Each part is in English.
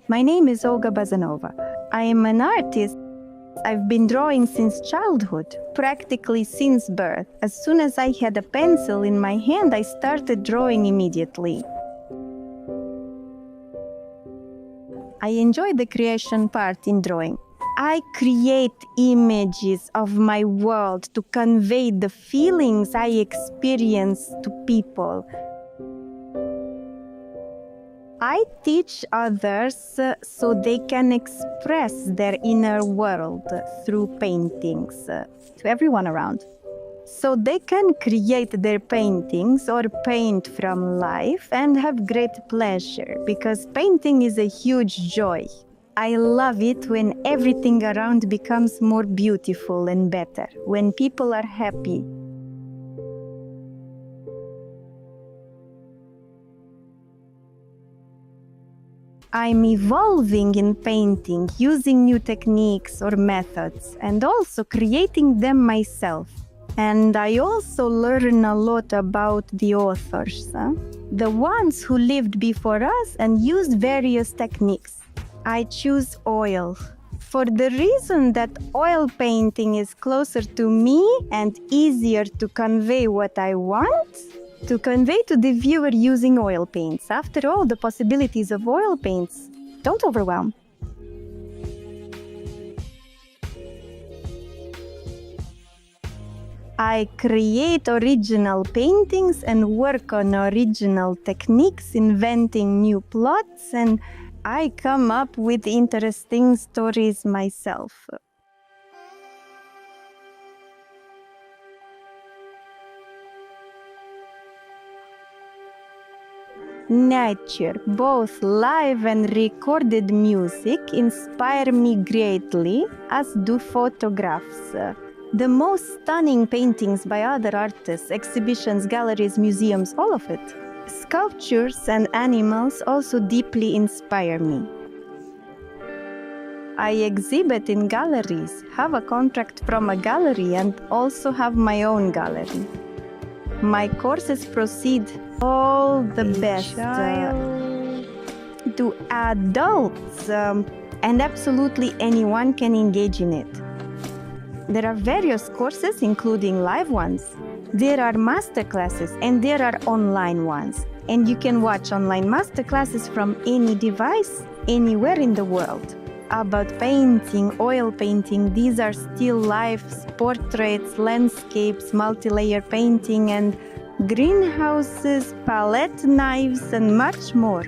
My name is Olga Bazanova. I am an artist. I've been drawing since childhood, practically since birth. As soon as I had a pencil in my hand, I started drawing immediately. I enjoy the creation part in drawing. I create images of my world to convey the feelings I experience to people. I teach others so they can express their inner world through paintings to everyone around. So they can create their paintings or paint from life and have great pleasure, because painting is a huge joy. I love it when everything around becomes more beautiful and better, when people are happy. I'm evolving in painting, using new techniques or methods, and also creating them myself. And I also learn a lot about the authors, the ones who lived before us and used various techniques. I choose oil for the reason that oil painting is closer to me and easier to convey what I want to convey to the viewer using oil paints. After all, the possibilities of oil paints don't overwhelm. I create original paintings and work on original techniques, inventing new plots, and I come up with interesting stories myself. Nature, both live and recorded music, inspire me greatly, as do photographs. The most stunning paintings by other artists, exhibitions, galleries, museums, all of it. Sculptures and animals also deeply inspire me. I exhibit in galleries, have a contract from a gallery, and also have my own gallery. My courses proceed all the best to adults, and absolutely anyone can engage in it. There are various courses, including live ones. There are masterclasses, and there are online ones. And you can watch online masterclasses from any device, anywhere in the world. About painting, oil painting, these are still lifes, portraits, landscapes, multi-layer painting, and greenhouses, palette knives, and much more.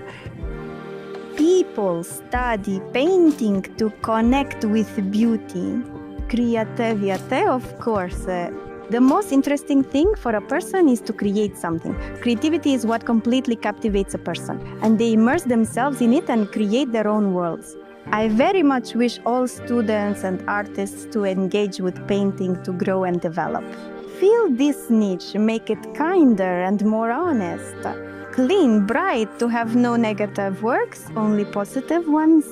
People study painting to connect with beauty. Creativity, of course. The most interesting thing for a person is to create something. Creativity is what completely captivates a person, and they immerse themselves in it and create their own worlds. I very much wish all students and artists to engage with painting to grow and develop. Feel this niche, make it kinder and more honest. Clean, bright, to have no negative works, only positive ones.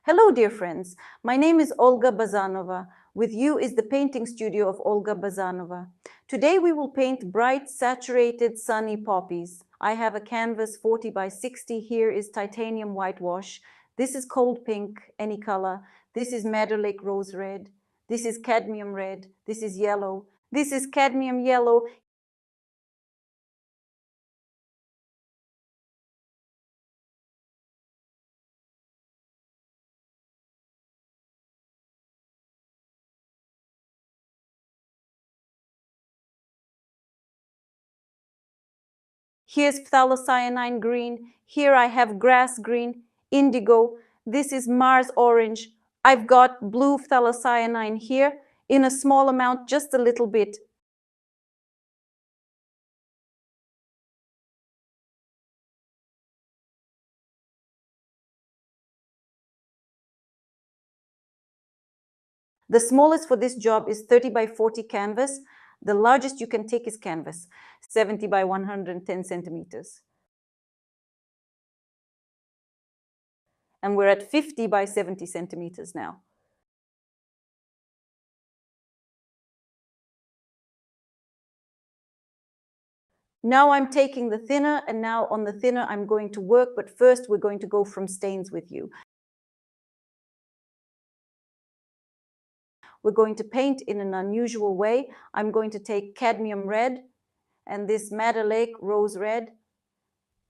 Hello, dear friends. My name is Olga Bazanova. With you is the painting studio of Olga Bazanova. Today we will paint bright, saturated, sunny poppies. I have a canvas 40 by 60. Here is titanium whitewash. This is cold pink, any color. This is Madder Lake rose red. This is cadmium red. This is yellow. This is cadmium yellow. Here's phthalocyanine green. Here I have grass green, indigo. This is Mars orange. I've got blue phthalocyanine here in a small amount, just a little bit. The smallest for this job is 30 by 40 canvas. The largest you can take is canvas, 70 by 110 centimeters. And we're at 50 by 70 centimeters now. Now I'm taking the thinner, and now on the thinner I'm going to work, but first we're going to go from stains with you. We're going to paint in an unusual way. I'm going to take cadmium red and this Madder Lake rose red,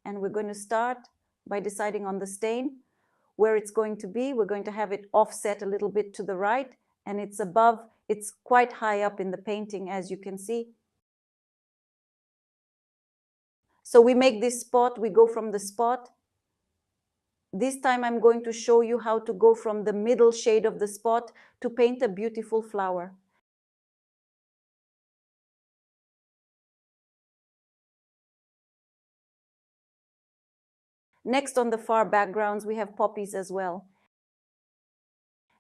and we're going to start by deciding on the stain, where it's going to be. We're going to have it offset a little bit to the right, and it's above, it's quite high up in the painting, as you can see. So we make this spot, we go from the spot. This time I'm going to show you how to go from the middle shade of the spot to paint a beautiful flower. Next, on the far backgrounds, we have poppies as well.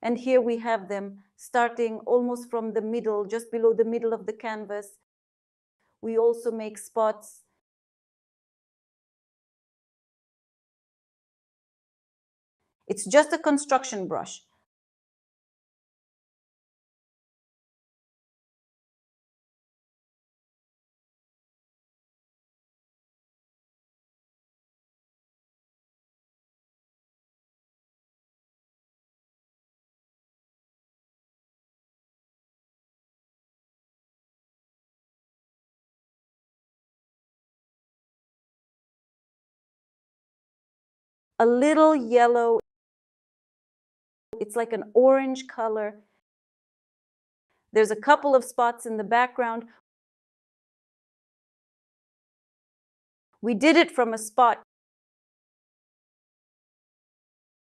And here we have them starting almost from the middle, just below the middle of the canvas. We also make spots. It's just a construction brush. A little yellow. It's like an orange color. There's a couple of spots in the background. We did it from a spot.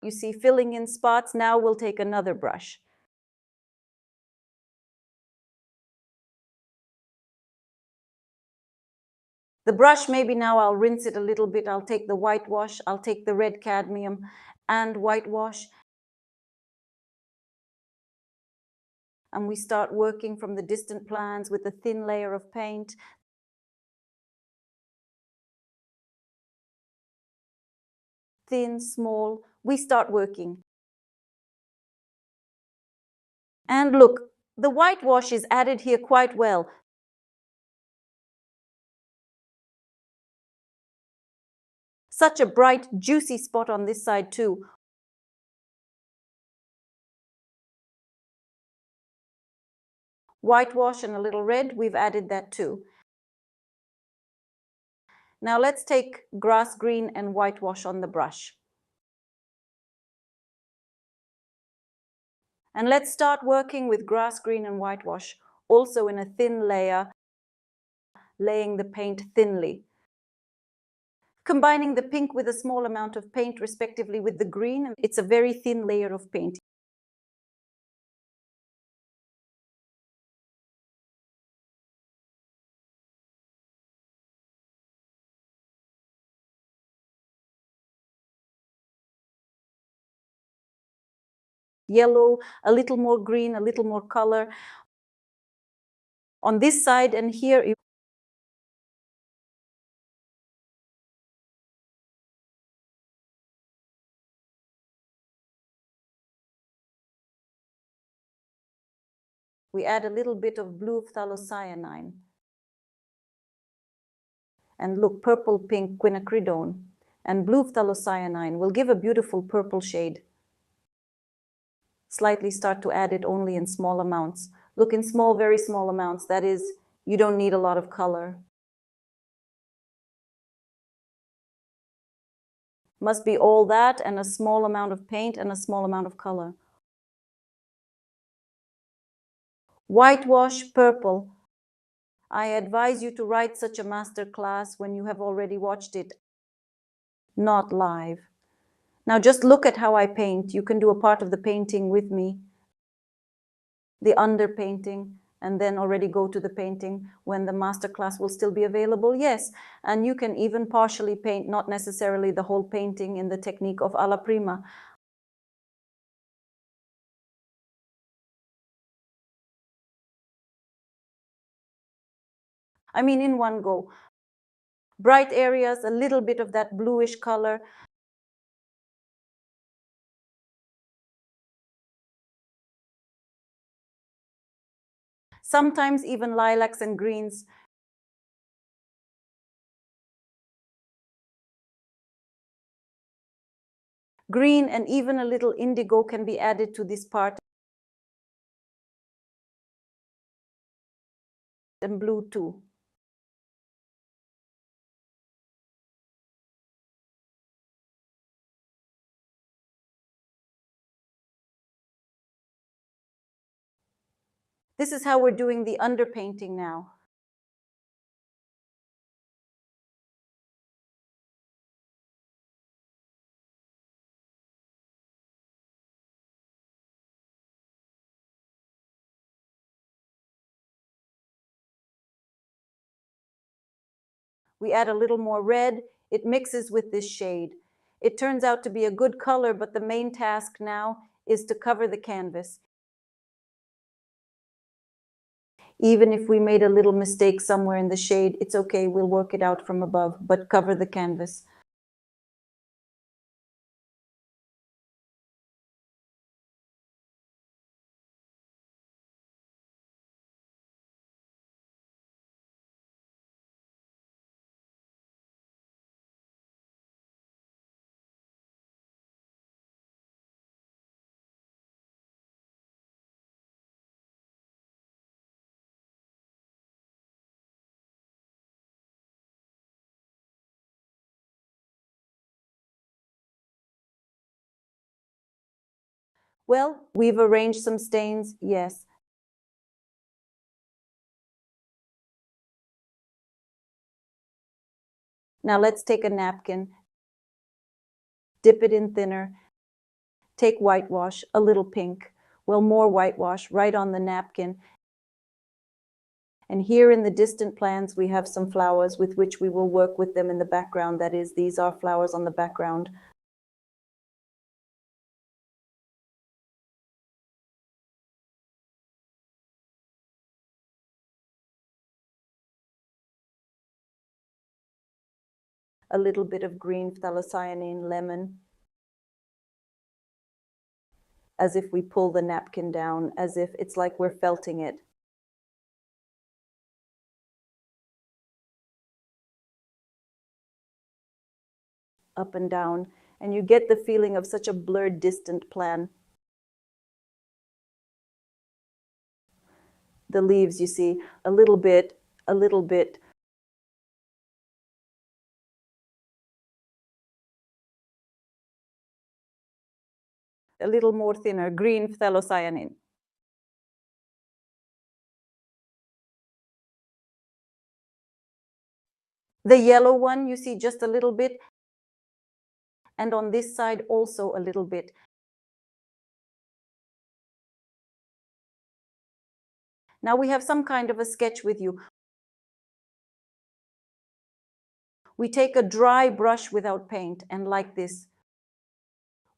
You see, filling in spots. Now we'll take another brush. The brush, maybe now I'll rinse it a little bit. I'll take the whitewash, I'll take the red cadmium and whitewash. And we start working from the distant plans with a thin layer of paint. Thin, small, we start working. And look, the whitewash is added here quite well. Such a bright, juicy spot on this side too. Whitewash and a little red, we've added that too. Now let's take grass green and whitewash on the brush. And let's start working with grass green and whitewash, also in a thin layer, laying the paint thinly. Combining the pink with a small amount of paint, respectively, with the green, it's a very thin layer of paint. Yellow, a little more green, a little more color. On this side and here, we add a little bit of blue phthalocyanine. And look, purple pink quinacridone and blue phthalocyanine will give a beautiful purple shade. Slightly start to add it only in small amounts. Look, in small, very small amounts. That is, you don't need a lot of color. Must be all that and a small amount of paint and a small amount of color. Whitewash purple. I advise you to write such a master class when you have already watched it, not live. Now just look at how I paint. You can do a part of the painting with me, the underpainting, and then already go to the painting when the master class will still be available. Yes, and you can even partially paint, not necessarily the whole painting, in the technique of alla prima. I mean, in one go. Bright areas, a little bit of that bluish color. Sometimes even lilacs and greens. Green and even a little indigo can be added to this part. And blue too. This is how we're doing the underpainting now. We add a little more red. It mixes with this shade. It turns out to be a good color, but the main task now is to cover the canvas. Even if we made a little mistake somewhere in the shade, it's okay, we'll work it out from above, but cover the canvas. Well, we've arranged some stains, yes. Now let's take a napkin, dip it in thinner, take whitewash, a little pink, well, more whitewash right on the napkin. And here in the distant plans, we have some flowers with which we will work with them in the background. That is, these are flowers on the background. A little bit of green phthalocyanine lemon, as if we pull the napkin down, as if it's like we're felting it. Up and down, and you get the feeling of such a blurred, distant plan. The leaves, you see, a little bit, a little bit. A little more thinner, green phthalocyanine. The yellow one, you see just a little bit, and on this side also a little bit. Now we have some kind of a sketch with you. We take a dry brush without paint, and like this.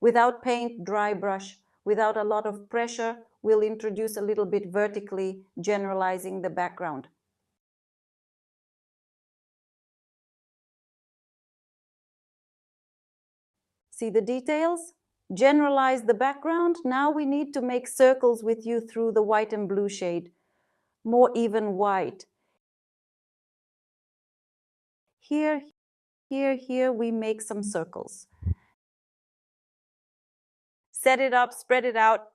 Without paint, dry brush. Without a lot of pressure, we'll introduce a little bit vertically, generalizing the background. See the details? Generalize the background. Now we need to make circles with you through the white and blue shade. More even white. Here, here, here, we make some circles. Set it up, spread it out.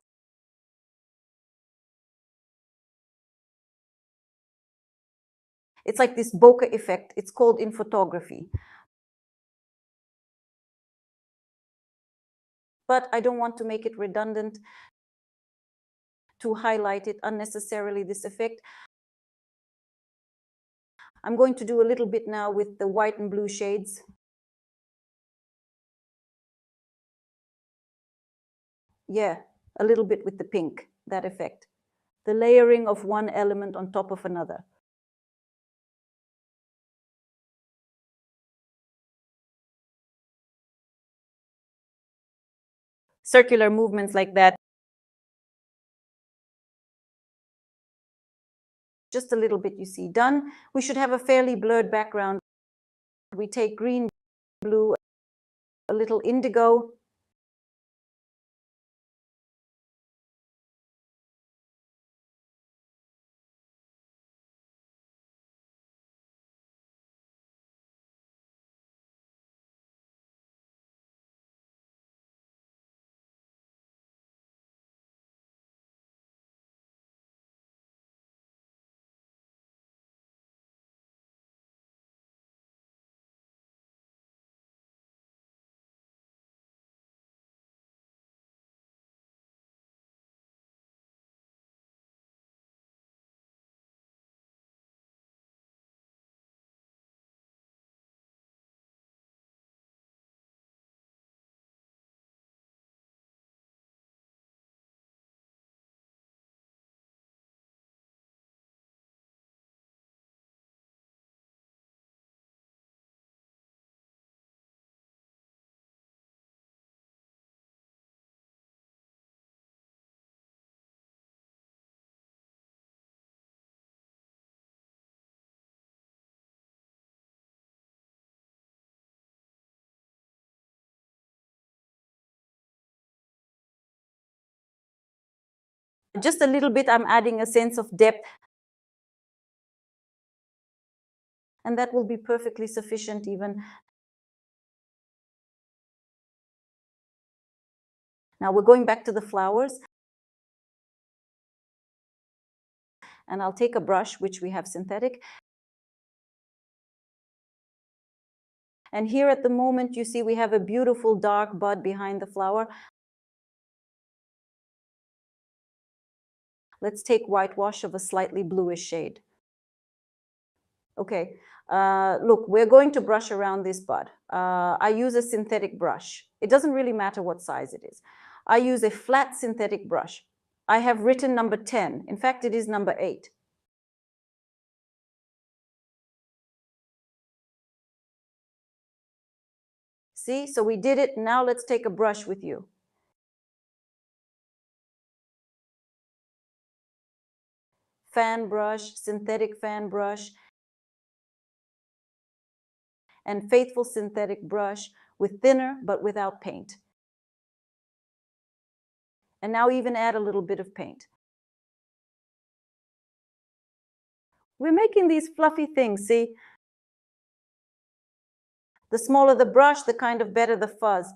It's like this bokeh effect. It's called in photography. But I don't want to make it redundant to highlight it unnecessarily, this effect. I'm going to do a little bit now with the white and blue shades. Yeah, a little bit with the pink, that effect. The layering of one element on top of another. Circular movements like that just a little bit, you see. Done. We should have a fairly blurred background. We take green, blue, a little indigo. Just a little bit, I'm adding a sense of depth. And that will be perfectly sufficient even. Now we're going back to the flowers. And I'll take a brush, which we have synthetic. And here at the moment, you see we have a beautiful dark bud behind the flower. Let's take whitewash of a slightly bluish shade. Okay, look, we're going to brush around this bud. I use a synthetic brush. It doesn't really matter what size it is. I use a flat synthetic brush. I have written number 10. In fact, it is number 8. See, so we did it. Now let's take a brush with you. Fan brush, synthetic fan brush, and faithful synthetic brush with thinner but without paint. And now even add a little bit of paint. We're making these fluffy things, see? The smaller the brush, the kind of better the fuzz.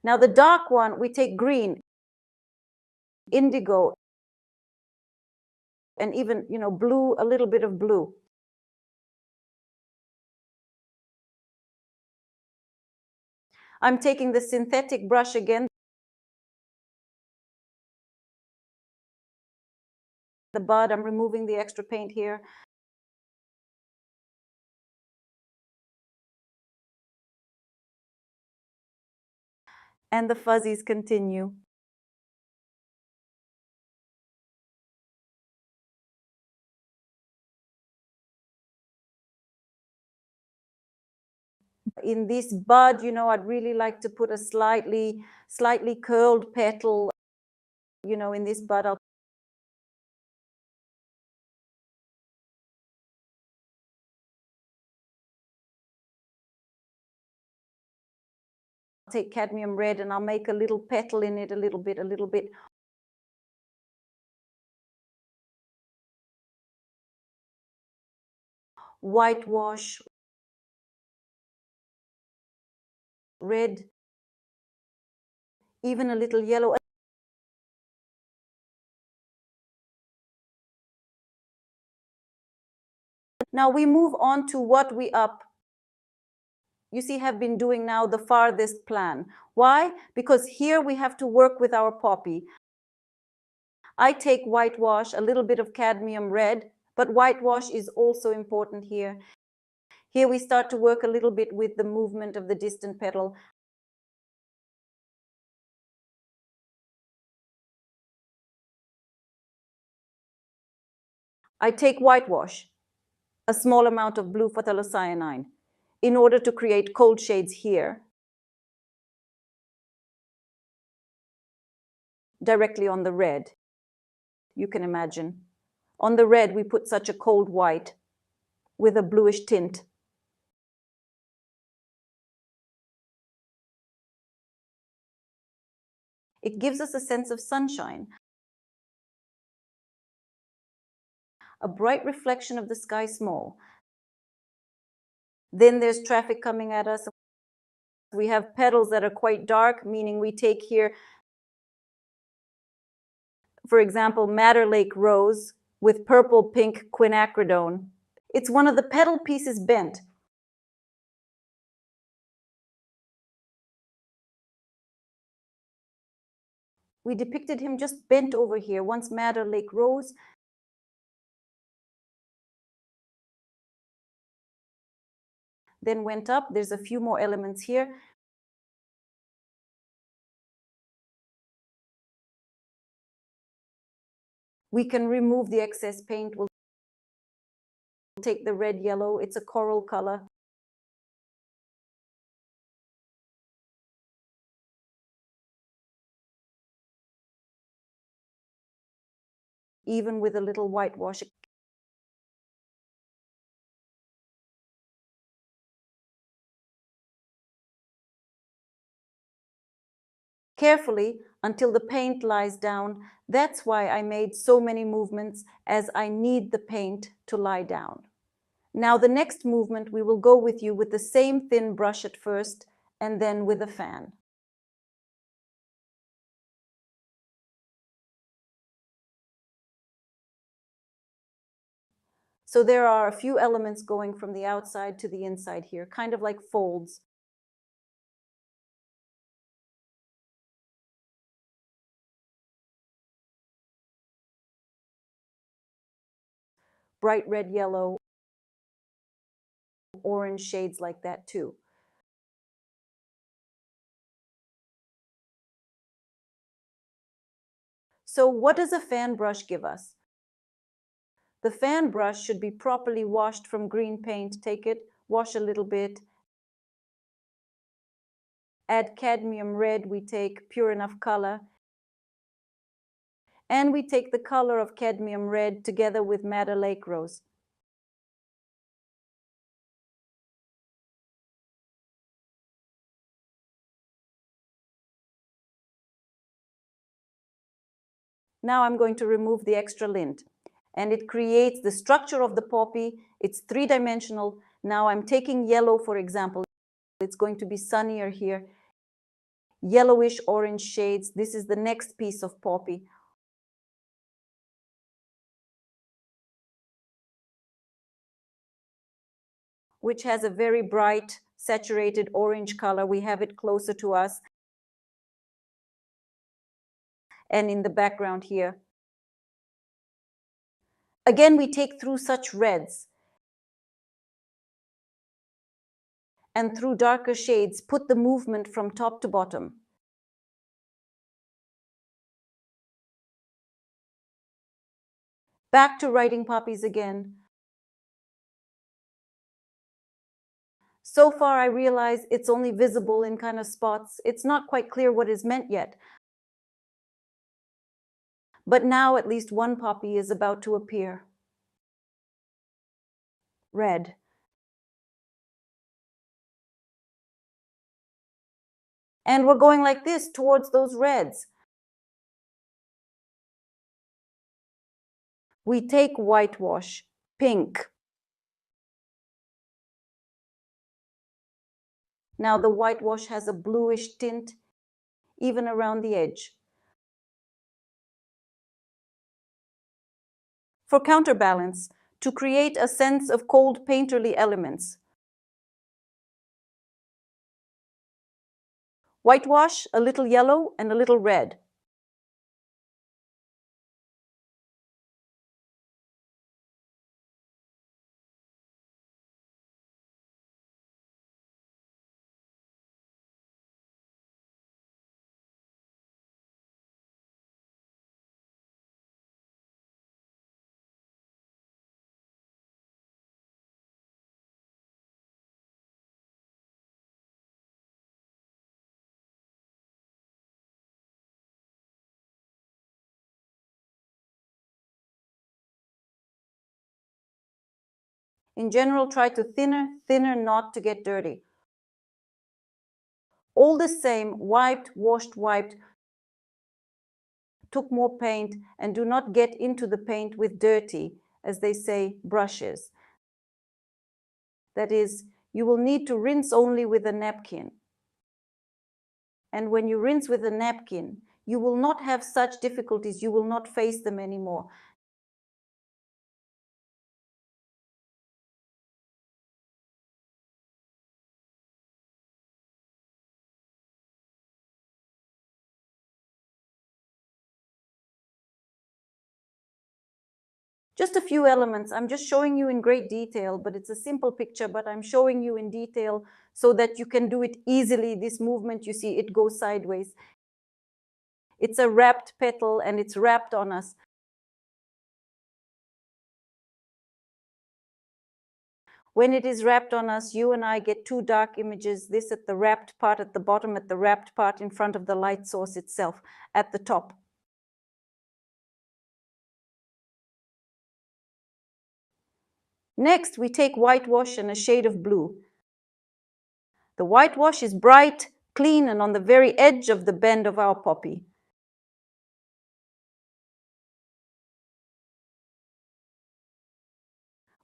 Now the dark one, we take green, indigo, and even, blue, a little bit of blue. I'm taking the synthetic brush again. The bud, I'm removing the extra paint here. And the fuzzies continue. In this bud, I'd really like to put a slightly curled petal, in this bud. I'll take cadmium red and I'll make a little petal in it, a little bit. Whitewash, red, even a little yellow. Now we move on to what we have been doing now the farthest plan. Why? Because here we have to work with our poppy. I take whitewash, a little bit of cadmium red, but whitewash is also important here. Here we start to work a little bit with the movement of the distant petal. I take whitewash, a small amount of blue phthalocyanine, in order to create cold shades here, directly on the red. You can imagine On the red, we put such a cold white with a bluish tint. It gives us a sense of sunshine, a bright reflection of the sky small. Then there's traffic coming at us. We have petals that are quite dark, meaning we take here, for example, Madder Lake Rose with purple-pink quinacridone. It's one of the petal pieces bent. We depicted him just bent over here, once Madder Lake Rose. Then went up. There's a few more elements here. We can remove the excess paint. We'll take the red yellow. It's a coral color. Even with a little whitewash. Carefully until the paint lies down. That's why I made so many movements, as I need the paint to lie down. Now the next movement we will go with you with the same thin brush at first, and then with a fan. So there are a few elements going from the outside to the inside here, kind of like folds. Bright red, yellow, orange shades like that too. So what does a fan brush give us? The fan brush should be properly washed from green paint. Take it, wash a little bit. Add cadmium red, we take pure enough color. And we take the color of cadmium red together with Madder Lake Rose. Now I'm going to remove the extra lint, and it creates the structure of the poppy. It's three-dimensional. Now I'm taking yellow, for example. It's going to be sunnier here. Yellowish orange shades. This is the next piece of poppy. Which has a very bright, saturated orange color. We have it closer to us. And in the background here. Again, we take through such reds. And through darker shades, put the movement from top to bottom. Back to writing poppies again. So far, I realize it's only visible in kind of spots. It's not quite clear what is meant yet. But now at least one poppy is about to appear. Red. And we're going like this towards those reds. We take whitewash, pink. Now the whitewash has a bluish tint, even around the edge. For counterbalance, to create a sense of cold painterly elements. Whitewash, a little yellow and a little red. In general, try to thinner, not to get dirty. All the same, wiped, washed, wiped, took more paint, and do not get into the paint with dirty, as they say, brushes. That is, you will need to rinse only with a napkin. And when you rinse with a napkin, you will not have such difficulties, you will not face them anymore. Just a few elements. I'm just showing you in great detail, but it's a simple picture, but I'm showing you in detail so that you can do it easily. This movement, you see, it goes sideways. It's a wrapped petal and it's wrapped on us. When it is wrapped on us, you and I get two dark images, this at the wrapped part at the bottom, at the wrapped part in front of the light source itself, at the top. Next, we take whitewash and a shade of blue. The whitewash is bright, clean, and on the very edge of the bend of our poppy.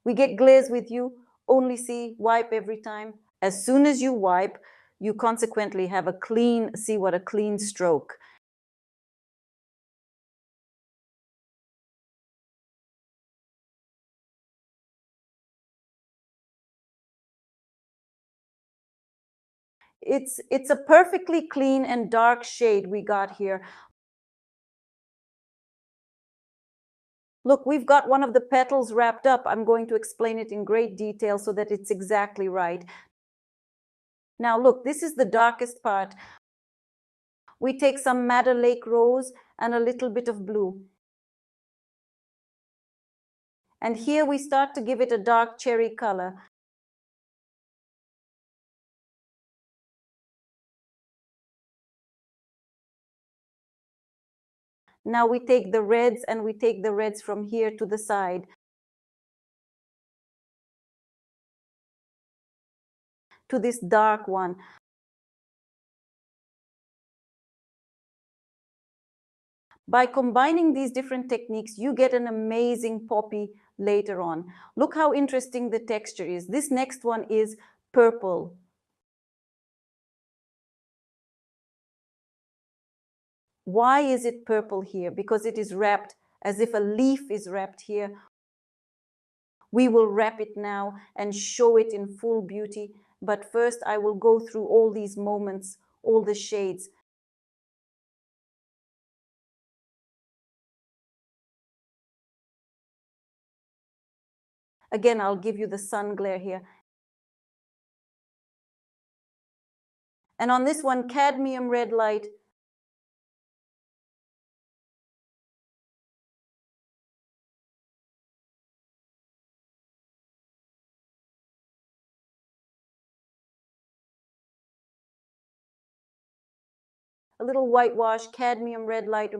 We get glares with you, only see, wipe every time. As soon as you wipe, you consequently have a clean, see what a clean stroke. It's a perfectly clean and dark shade we got here. Look, we've got one of the petals wrapped up. I'm going to explain it in great detail so that it's exactly right. Now look, this is the darkest part. We take some Madder Lake rose and a little bit of blue. And here we start to give it a dark cherry color. Now we take the reds and we take the reds from here to the side. To this dark one. By combining these different techniques, you get an amazing poppy later on. Look how interesting the texture is. This next one is purple. Why is it purple here? Because it is wrapped as if a leaf is wrapped here. We will wrap it now and show it in full beauty. But first I will go through all these moments, all the shades. Again, I'll give you the sun glare here. And on this one, cadmium red light. A little whitewash, cadmium red light.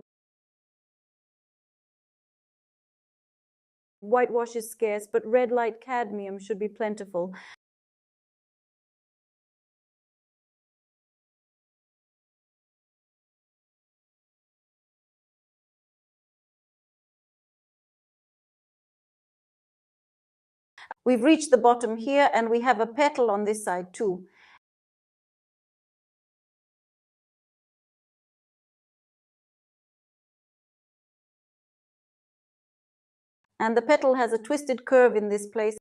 Whitewash is scarce, but red light cadmium should be plentiful. We've reached the bottom here and we have a petal on this side too. And the petal has a twisted curve in this place.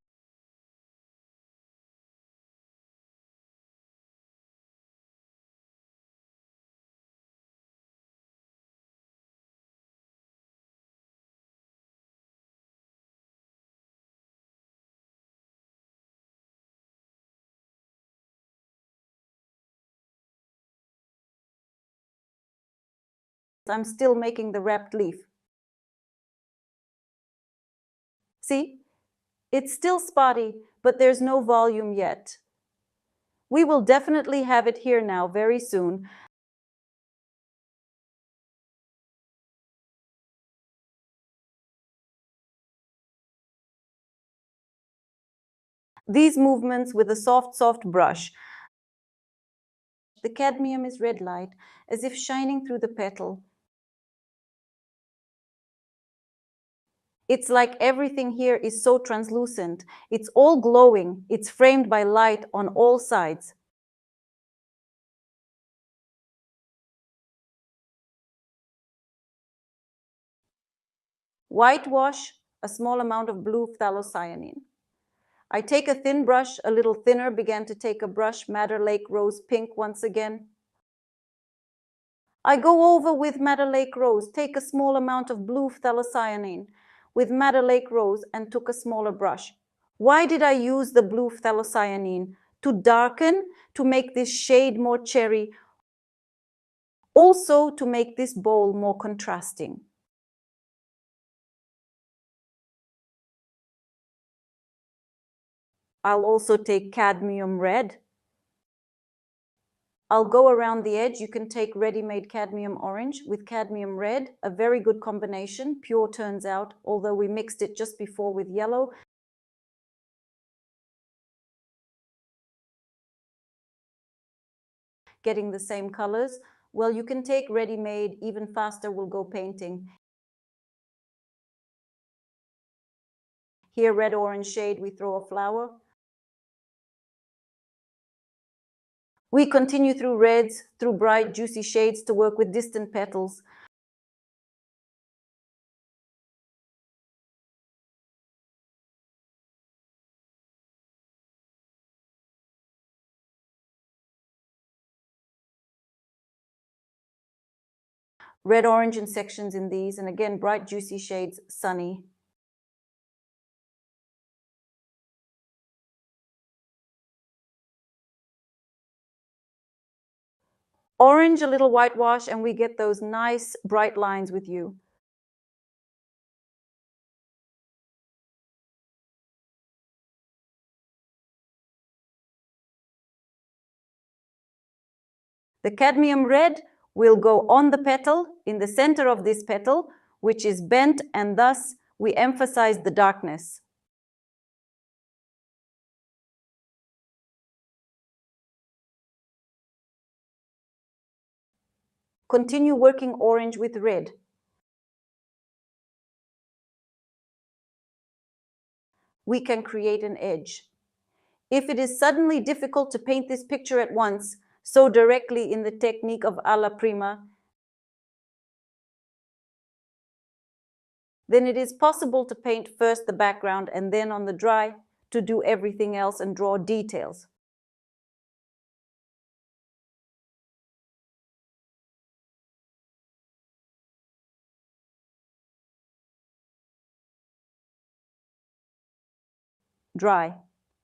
I'm still making the wrapped leaf. See, it's still spotty, but there's no volume yet. We will definitely have it here now very soon. These movements with a soft brush. The cadmium is red light, as if shining through the petal. It's like everything here is so translucent. It's all glowing. It's framed by light on all sides. Whitewash, a small amount of blue phthalocyanine. I take a thin brush, a little thinner, began to take a brush, Madder Lake Rose Pink once again. I go over with Madder Lake Rose, take a small amount of blue phthalocyanine with Madder Lake Rose and took a smaller brush. Why did I use the blue phthalocyanine? To darken, to make this shade more cherry, also to make this bowl more contrasting. I'll also take cadmium red. I'll go around the edge. You can take ready-made cadmium orange with cadmium red, a very good combination, pure turns out, although we mixed it just before with yellow. Getting the same colors. Well, you can take ready-made, even faster we'll go painting. Here, red-orange shade, we throw a flower. We continue through reds, through bright, juicy shades to work with distant petals. Red-orange in sections in these, and again, bright, juicy shades, sunny. Orange, a little whitewash, and we get those nice bright lines with you. The cadmium red will go on the petal, in the center of this petal, which is bent, and thus we emphasize the darkness. Continue working orange with red. We can create an edge. If it is suddenly difficult to paint this picture at once, so directly in the technique of alla prima, then it is possible to paint first the background and then on the dry to do everything else and draw details. Dry.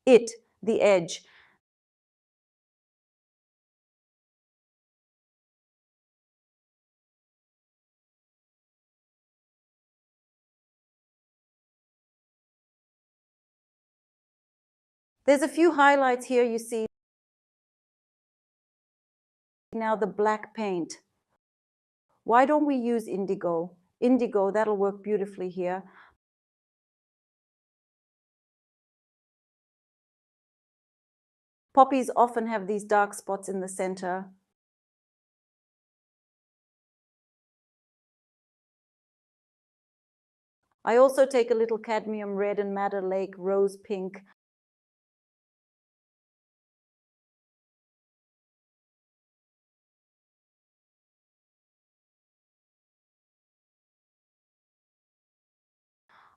It, the edge. There's a few highlights here you see. Now the black paint. Why don't we use indigo? Indigo, that'll work beautifully here. Poppies often have these dark spots in the center. I also take a little cadmium red and Madder Lake rose pink.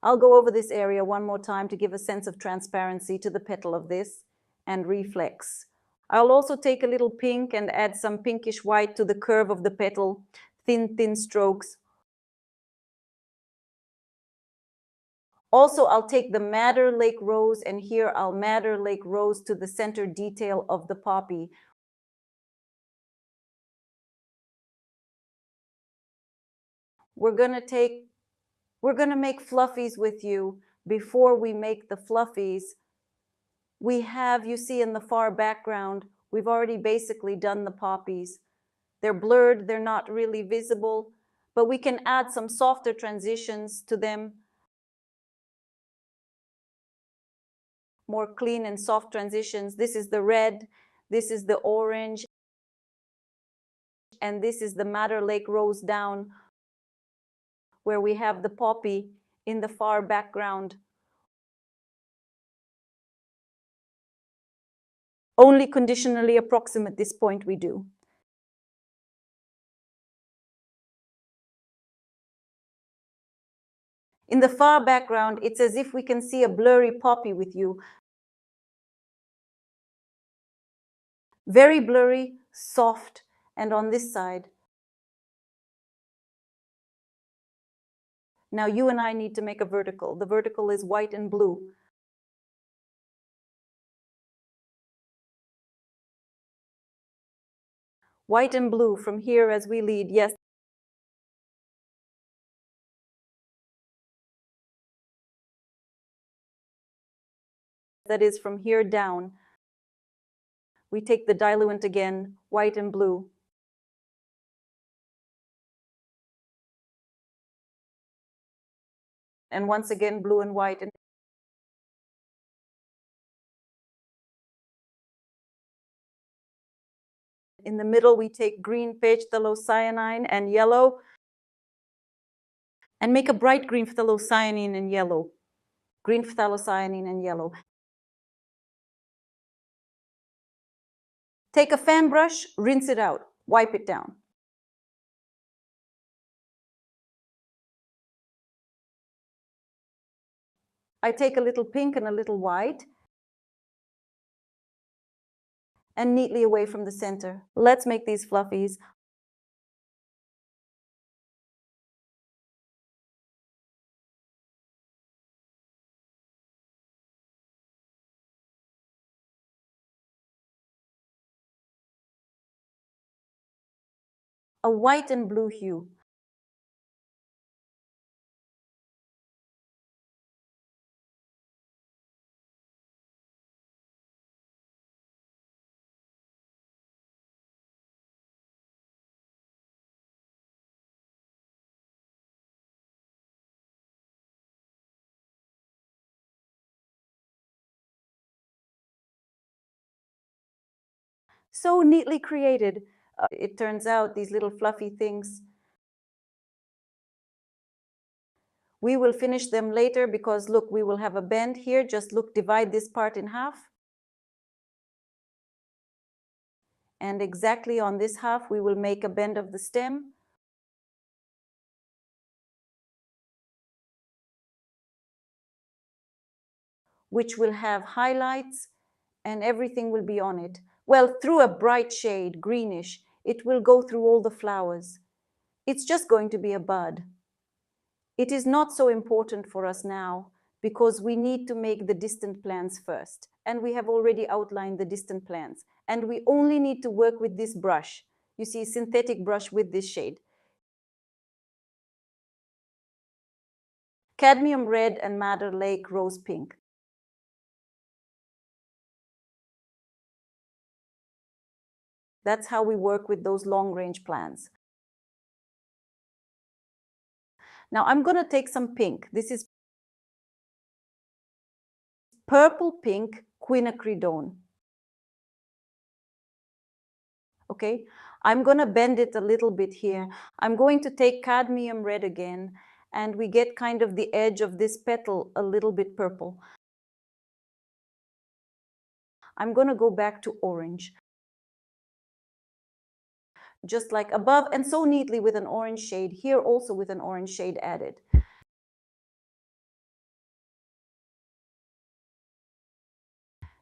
I'll go over this area one more time to give a sense of transparency to the petal of this and reflex. I'll also take a little pink and add some pinkish white to the curve of the petal, thin strokes. Also, I'll take the Madder Lake Rose, and here I'll Madder Lake Rose to the center detail of the poppy. We're gonna make fluffies with you. Before we make the fluffies, we have, you see in the far background, we've already basically done the poppies. They're blurred, they're not really visible, but we can add some softer transitions to them. more clean and soft transitions. This is the red, this is the orange, and this is the Madder Lake Rose down, where we have the poppy in the far background. Only conditionally approximate this point we do. In the far background, it's as if we can see a blurry poppy with you. Very blurry, soft, and on this side. Now you and I need to make a vertical. The vertical is white and blue. White and blue from here as we lead, yes. That is from here down. We take the diluent again, white and blue. And once again, blue and white. In the middle, we take green phthalocyanine and yellow, and make a bright green phthalocyanine and yellow. Green phthalocyanine and yellow. Take a fan brush, rinse it out, wipe it down. I take a little pink and a little white, and neatly away from the center. Let's make these fluffies. A white and blue hue. So neatly created. It turns out these little fluffy things, we will finish them later because look, we will have a bend here. Just look, divide this part in half. And exactly on this half, we will make a bend of the stem. Which will have highlights and everything will be on it. Well, through a bright shade, greenish, it will go through all the flowers. It's just going to be a bud. It is not so important for us now because we need to make the distant plants first. And we have already outlined the distant plants. And we only need to work with this brush. You see, synthetic brush with this shade. Cadmium red and Madder Lake rose pink. That's how we work with those long-range plants. Now I'm going to take some pink. This is purple pink quinacridone. Okay, I'm going to bend it a little bit here. I'm going to take cadmium red again, and we get kind of the edge of this petal a little bit purple. I'm going to go back to orange. Just like above, and so neatly with an orange shade, here also with an orange shade added.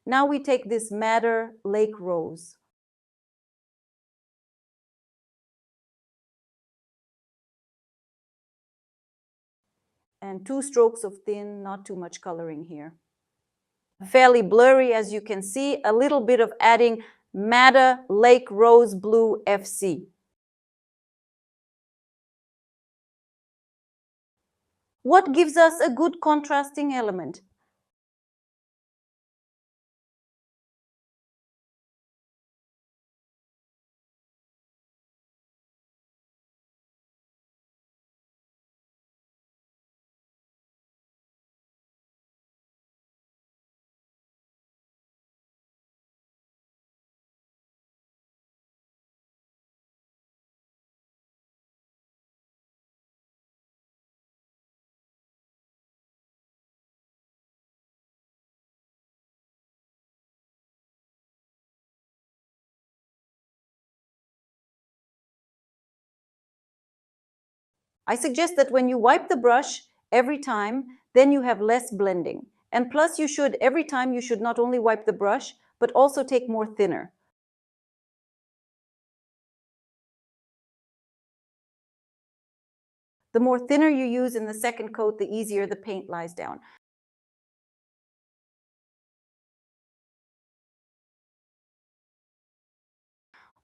Now we take this Madder Lake Rose. And 2 strokes of thin, not too much coloring here. Fairly blurry, as you can see, a little bit of adding Madder Lake Rose Blue FC. What gives us a good contrasting element? I suggest that when you wipe the brush every time, then you have less blending. And plus every time you should not only wipe the brush, but also take more thinner. The more thinner you use in the second coat, the easier the paint lies down.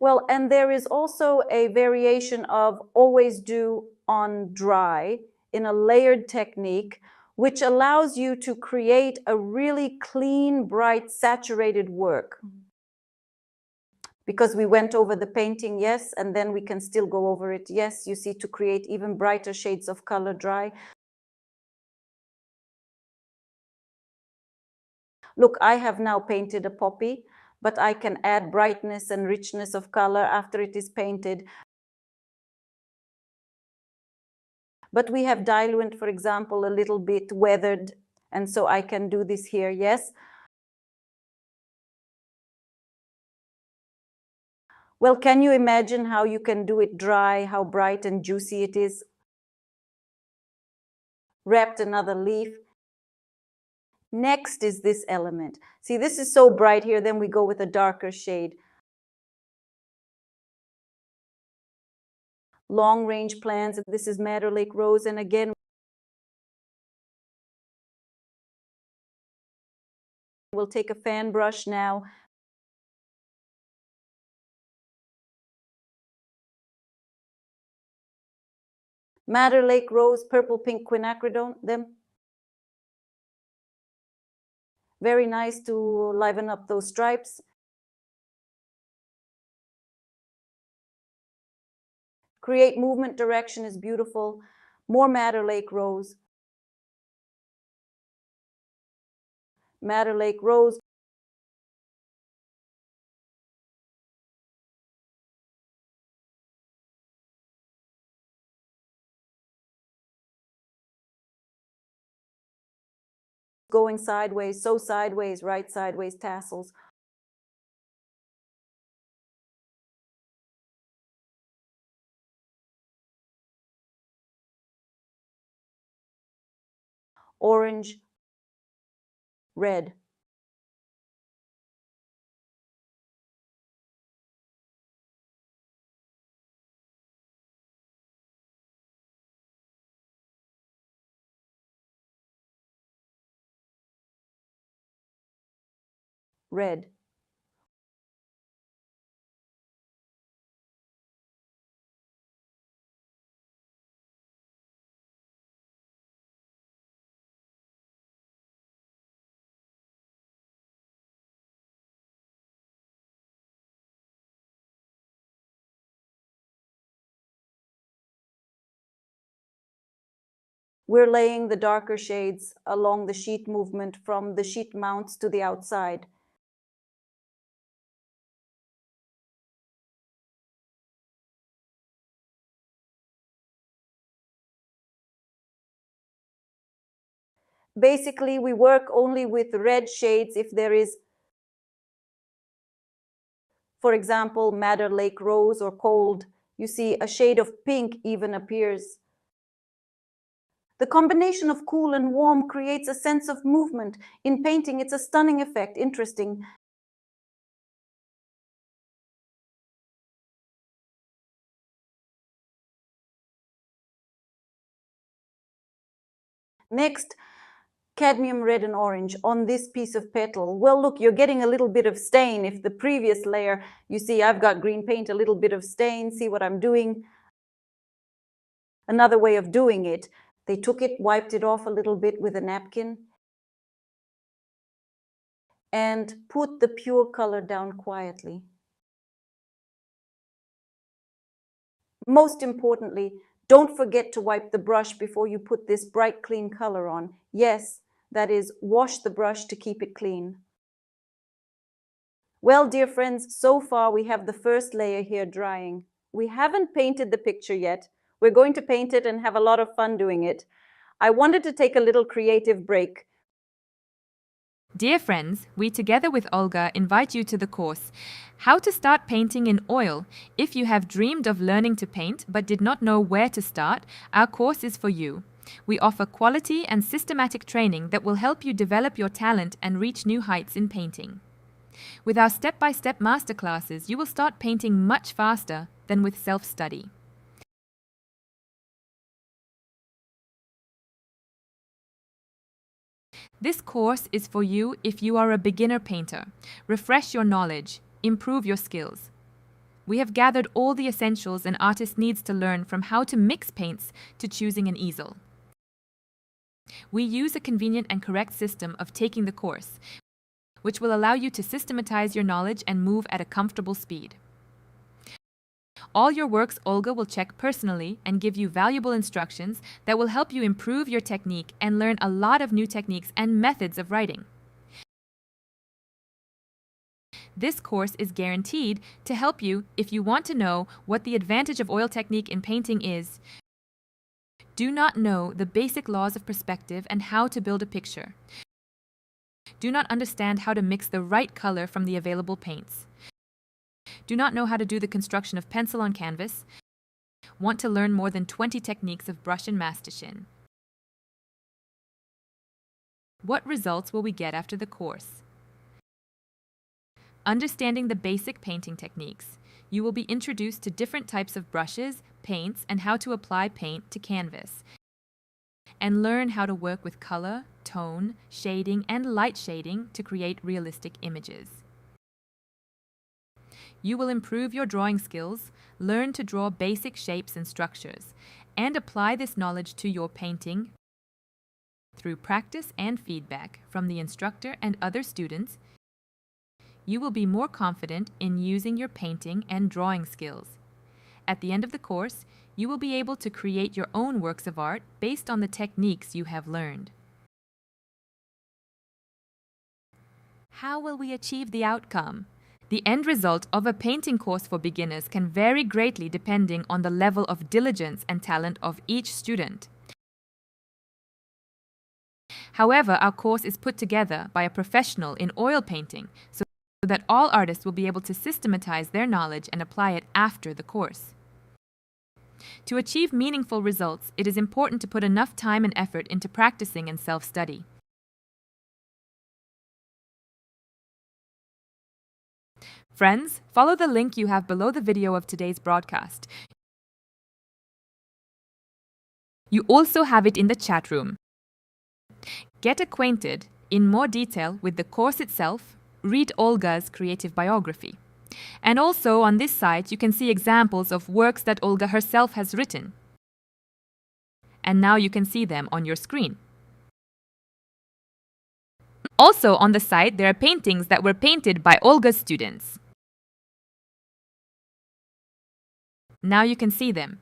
Well, and there is also a variation of always do on dry in a layered technique, which allows you to create a really clean, bright, saturated work. Because we went over the painting, yes, and then we can still go over it, yes, you see, to create even brighter shades of color dry. Look, I have now painted a poppy, but I can add brightness and richness of color after it is painted. But we have diluent, for example, a little bit weathered, and so I can do this here, yes. Well, can you imagine how you can do it dry, how bright and juicy it is? Wrapped another leaf. Next is this element. See, this is so bright here, then we go with a darker shade. Long range plants, this is Madder Lake Rose, and again, we'll take a fan brush now. Madder Lake Rose, purple pink quinacridone, them. Very nice to liven up those stripes. Create movement, direction is beautiful. More Madder Lake Rose. Madder Lake Rose. Going sideways, so sideways, right sideways tassels. Orange, red. Red. We're laying the darker shades along the sheet movement from the sheet mounts to the outside. Basically, we work only with red shades if there is, for example, Madder Lake Rose or cold. You see, a shade of pink even appears. The combination of cool and warm creates a sense of movement. In painting, it's a stunning effect, interesting. Next, cadmium red and orange on this piece of petal. Well, look, you're getting a little bit of stain. If the previous layer, you see I've got green paint, a little bit of stain. See what I'm doing? Another way of doing it, they took it, wiped it off a little bit with a napkin, and put the pure color down quietly. Most importantly, don't forget to wipe the brush before you put this bright, clean color on. Yes, that is, wash the brush to keep it clean. Well, dear friends, so far we have the first layer here drying. We haven't painted the picture yet. We're going to paint it and have a lot of fun doing it. I wanted to take a little creative break. Dear friends, we together with Olga invite you to the course, How to Start Painting in Oil. If you have dreamed of learning to paint but did not know where to start, our course is for you. We offer quality and systematic training that will help you develop your talent and reach new heights in painting. With our step-by-step masterclasses, you will start painting much faster than with self-study. This course is for you if you are a beginner painter. Refresh your knowledge, improve your skills. We have gathered all the essentials an artist needs to learn, from how to mix paints to choosing an easel. We use a convenient and correct system of taking the course, which will allow you to systematize your knowledge and move at a comfortable speed. All your works Olga will check personally and give you valuable instructions that will help you improve your technique and learn a lot of new techniques and methods of writing. This course is guaranteed to help you if you want to know what the advantage of oil technique in painting is, do not know the basic laws of perspective and how to build a picture, do not understand how to mix the right color from the available paints, do not know how to do the construction of pencil on canvas, want to learn more than 20 techniques of brush and mastichin. What results will we get after the course? Understanding the basic painting techniques, you will be introduced to different types of brushes, paints, and how to apply paint to canvas, and learn how to work with color, tone, shading, and light shading to create realistic images. You will improve your drawing skills, learn to draw basic shapes and structures, and apply this knowledge to your painting through practice and feedback from the instructor and other students. You will be more confident in using your painting and drawing skills. At the end of the course, you will be able to create your own works of art based on the techniques you have learned. How will we achieve the outcome? The end result of a painting course for beginners can vary greatly depending on the level of diligence and talent of each student. However, our course is put together by a professional in oil painting, so that all artists will be able to systematize their knowledge and apply it after the course. To achieve meaningful results, it is important to put enough time and effort into practicing and self-study. Friends, follow the link you have below the video of today's broadcast. You also have it in the chat room. Get acquainted in more detail with the course itself, read Olga's creative biography. And also on this site you can see examples of works that Olga herself has written. And now you can see them on your screen. Also on the site there are paintings that were painted by Olga's students. Now you can see them.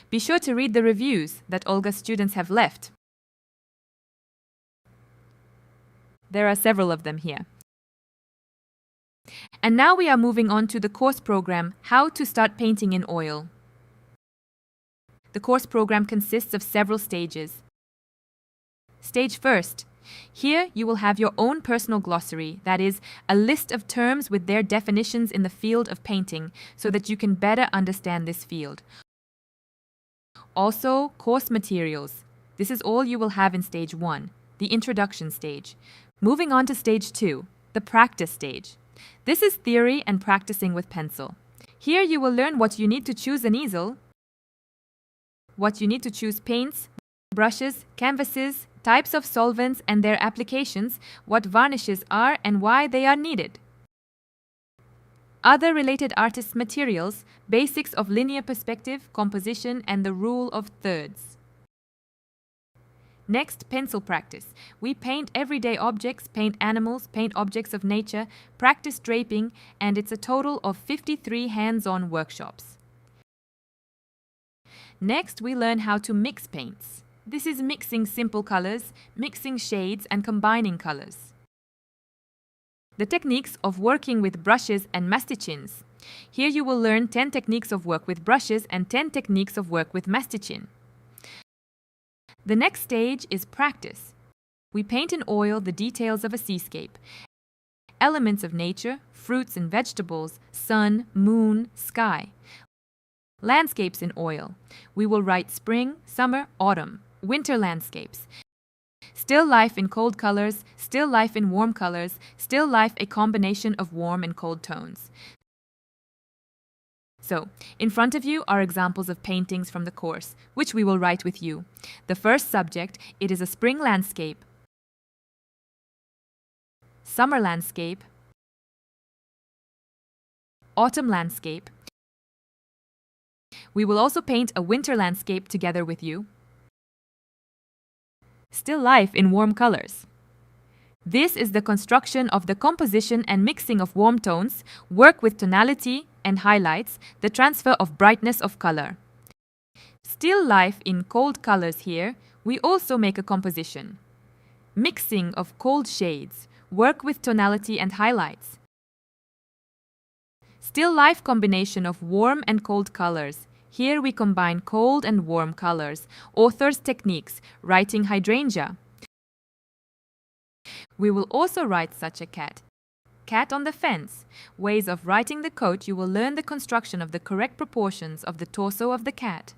Be sure to read the reviews that Olga's students have left. There are several of them here. And now we are moving on to the course program, How to Start Painting in Oil. The course program consists of several stages. Stage first. Here you will have your own personal glossary, that is, a list of terms with their definitions in the field of painting, so that you can better understand this field. Also, course materials. This is all you will have in stage 1, the introduction stage. Moving on to stage 2, the practice stage. This is theory and practicing with pencil. Here you will learn what you need to choose an easel, what you need to choose paints, brushes, canvases, types of solvents and their applications, what varnishes are and why they are needed. Other related artist materials, basics of linear perspective, composition, and the rule of thirds. Next, pencil practice. We paint everyday objects, paint animals, paint objects of nature, practice draping, and it's a total of 53 hands-on workshops. Next, we learn how to mix paints. This is mixing simple colors, mixing shades, and combining colors. The techniques of working with brushes and mastichins. Here you will learn 10 techniques of work with brushes and 10 techniques of work with mastichin. The next stage is practice. we paint in oil the details of a seascape, elements of nature, fruits and vegetables, sun, moon, sky. Landscapes in oil. We will write spring, summer, autumn, winter landscapes. Still life in cold colors, still life in warm colors, still life a combination of warm and cold tones. So, in front of you are examples of paintings from the course, which we will write with you. The first subject, it is a spring landscape, summer landscape, autumn landscape. We will also paint a winter landscape together with you. Still life in warm colors. This is the construction of the composition and mixing of warm tones, work with tonality and highlights, the transfer of brightness of color. Still life in cold colors here, we also make a composition. Mixing of cold shades, work with tonality and highlights. Still life combination of warm and cold colors. Here we combine cold and warm colors. Author's techniques, writing hydrangea. We will also write such a cat. Cat on the fence. Ways of writing the coat, you will learn the construction of the correct proportions of the torso of the cat.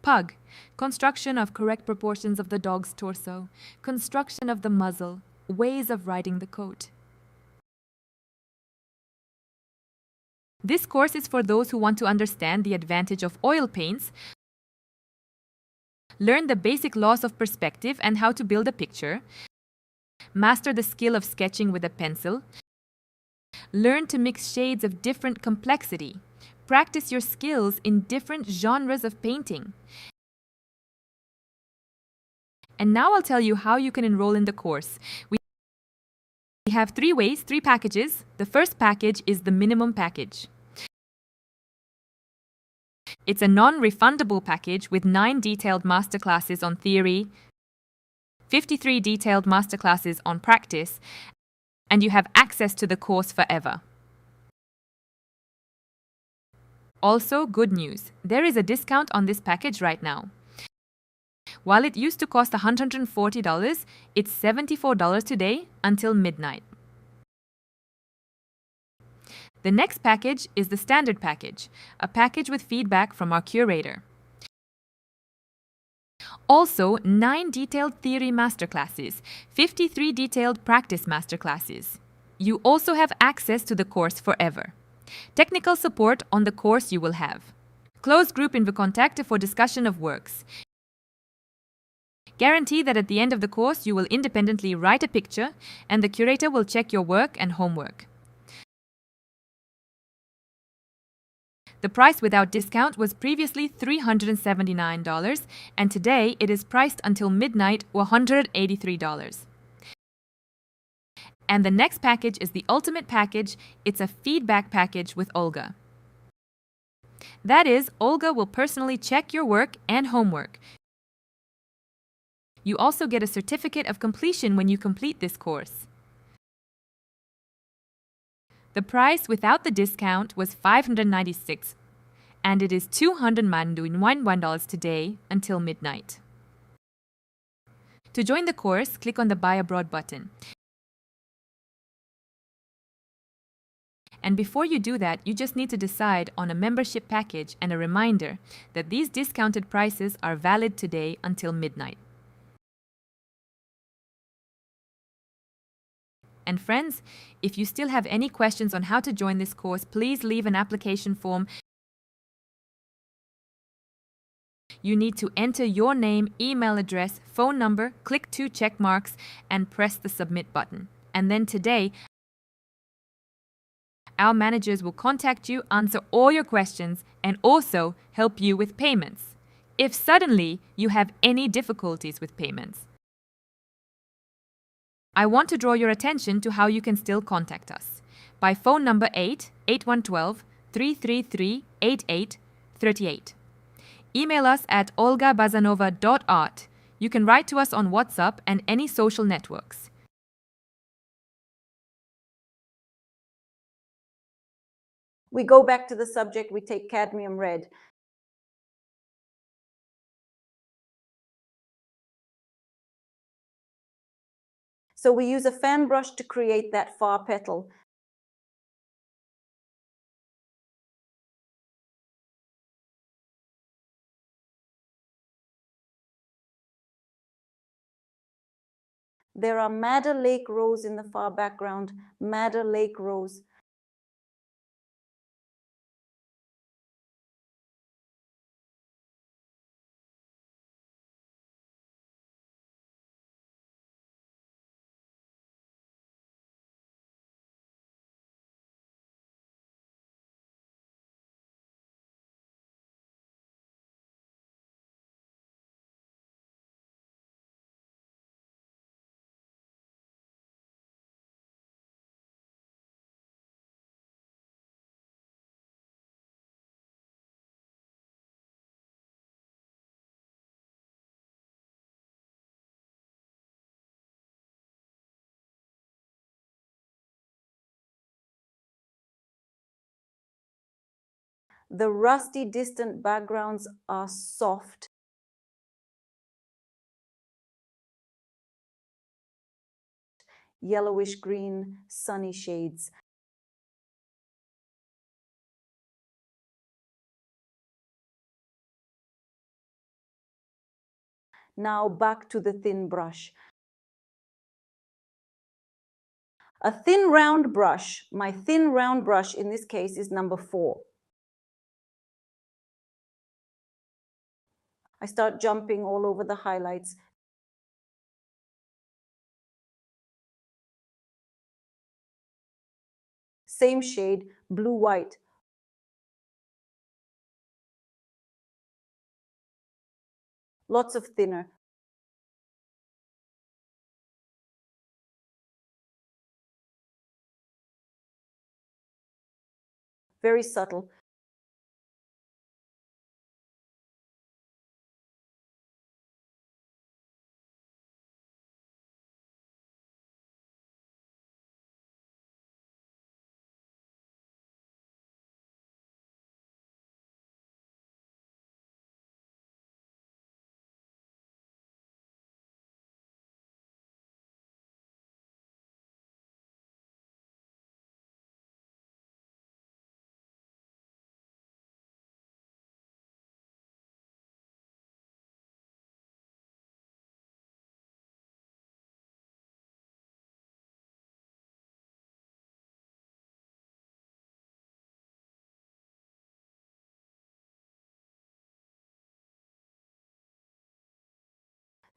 Pug. Construction of correct proportions of the dog's torso. Construction of the muzzle. Ways of writing the coat. This course is for those who want to understand the advantage of oil paints, learn the basic laws of perspective and how to build a picture, master the skill of sketching with a pencil, learn to mix shades of different complexity, practice your skills in different genres of painting. And now I'll tell you how you can enroll in the course. We have three packages. The first package is the minimum package. It's a non-refundable package with 9 detailed masterclasses on theory, 53 detailed masterclasses on practice, and you have access to the course forever. Also, good news, there is a discount on this package right now. While it used to cost $140, it's $74 today until midnight. The next package is the standard package, a package with feedback from our curator. Also, 9 detailed theory masterclasses, 53 detailed practice masterclasses. You also have access to the course forever. Technical support on the course you will have. Closed group in Contact for discussion of works. Guarantee that at the end of the course you will independently write a picture and the curator will check your work and homework. The price without discount was previously $379 and today it is priced until midnight $183. And the next package is the ultimate package. It's a feedback package with Olga. That is, Olga will personally check your work and homework. You also get a certificate of completion when you complete this course. The price without the discount was $596, and it is $291 today until midnight. To join the course, click on the Buy Abroad button. And before you do that, you just need to decide on a membership package and a reminder that these discounted prices are valid today until midnight. And friends, if you still have any questions on how to join this course, please leave an application form. You need to enter your name, email address, phone number, click 2 check marks, and press the submit button. And then today, our managers will contact you, answer all your questions, and also help you with payments, if suddenly you have any difficulties with payments. I want to draw your attention to how you can still contact us. By phone number 88112-333-8838. Email us at olgabazanova.art. You can write to us on WhatsApp and any social networks. We go back to the subject, we take cadmium red. So we use a fan brush to create that far petal. There are Madder Lake Rose in the far background, Madder Lake Rose. The rusty distant backgrounds are soft. Yellowish green, sunny shades. Now back to the thin brush. A thin round brush, my thin round brush in this case is number 4. I start jumping all over the highlights. Same shade, blue-white. Lots of thinner. Very subtle.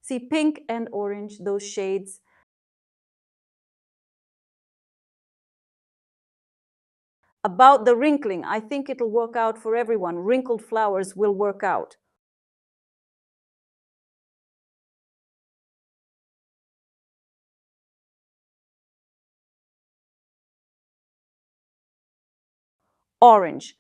See, pink and orange, those shades. About the wrinkling, I think it'll work out for everyone. Wrinkled flowers will work out. Orange.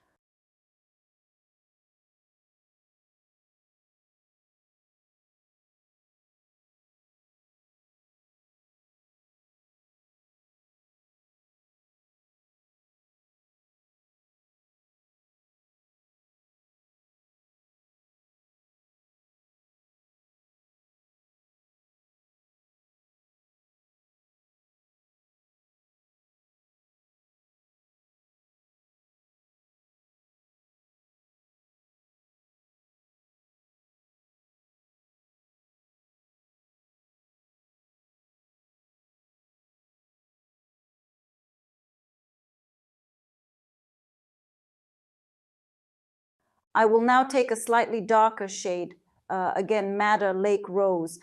I will now take a slightly darker shade, again, Madder Lake Rose.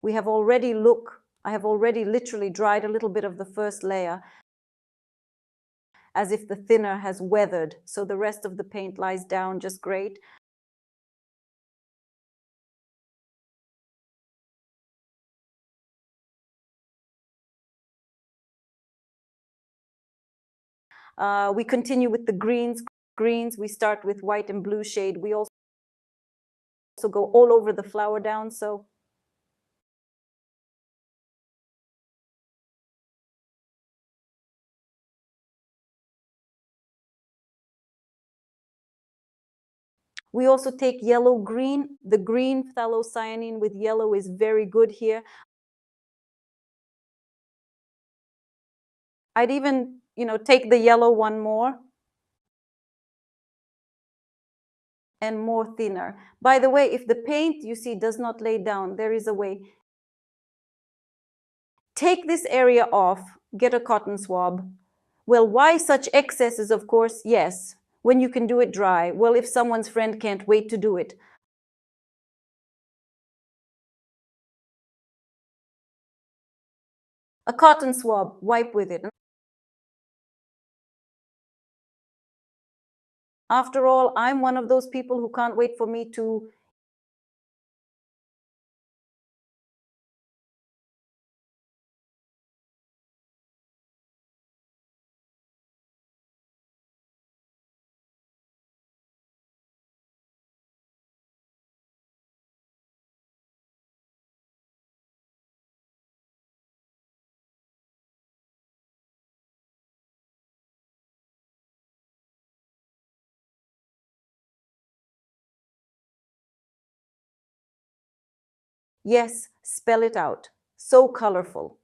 I have already literally dried a little bit of the first layer, as if the thinner has weathered, so the rest of the paint lies down just great. We continue with the greens. We start with white and blue shade. We also go all over the flower down, so We also take yellow-green. The green phthalocyanine with yellow is very good here. I'd even, take the yellow one more. And more thinner. By the way, if the paint, you see, does not lay down, there is a way. Take this area off, get a cotton swab. Well, why such excesses, of course? Yes, when you can do it dry. Well, if someone's friend can't wait to do it. A cotton swab, wipe with it. After all, I'm one of those people who can't wait for me to Yes, spell it out. So colorful.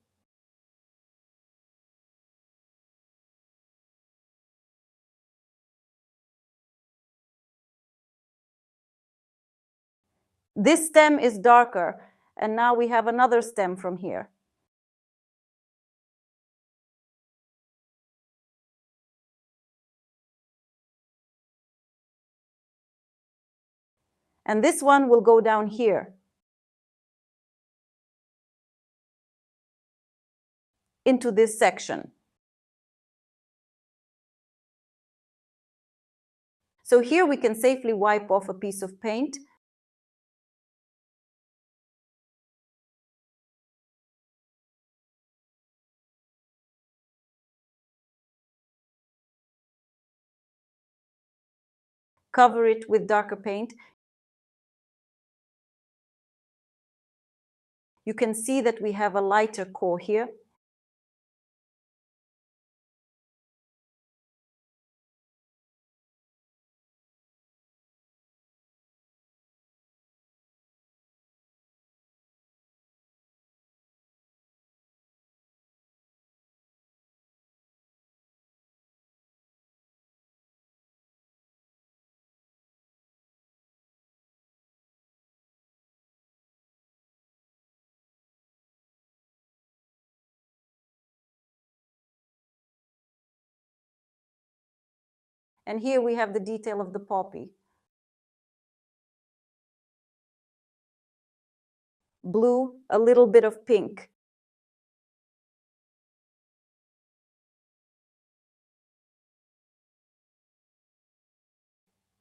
This stem is darker, and now we have another stem from here. And this one will go down here into this section. So here we can safely wipe off a piece of paint. Cover it with darker paint. You can see that we have a lighter core here. And here we have the detail of the poppy. Blue, a little bit of pink.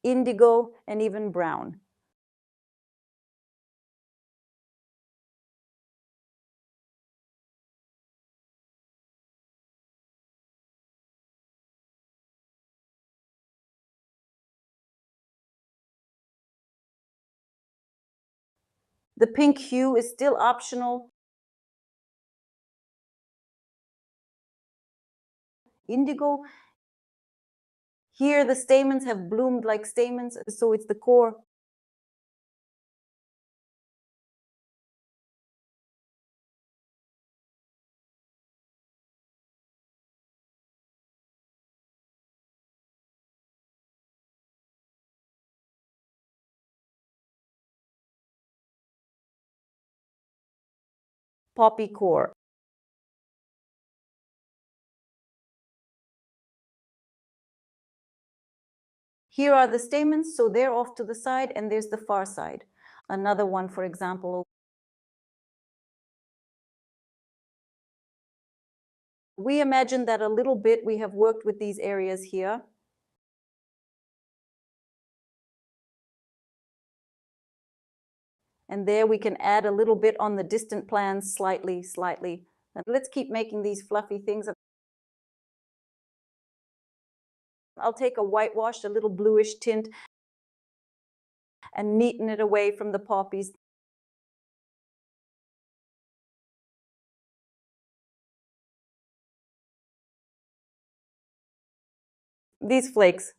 Indigo, and even brown. The pink hue is still optional. Indigo. Here the stamens have bloomed like stamens, so it's the core. Poppy core. Here are the stamens, so they're off to the side, and there's the far side. Another one, for example. We imagine that a little bit we have worked with these areas here. And there we can add a little bit on the distant plans, slightly. And let's keep making these fluffy things. I'll take a whitewash, a little bluish tint, and neaten it away from the poppies. These flakes.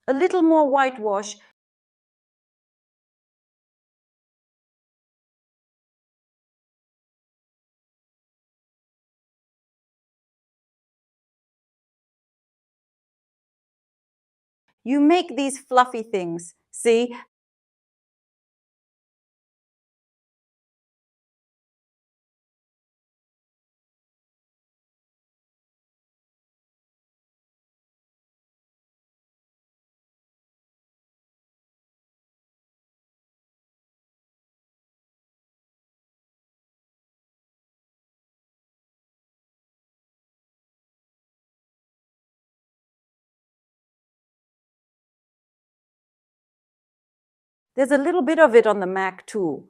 A little more whitewash. You make these fluffy things, see? There's a little bit of it on the Mac too.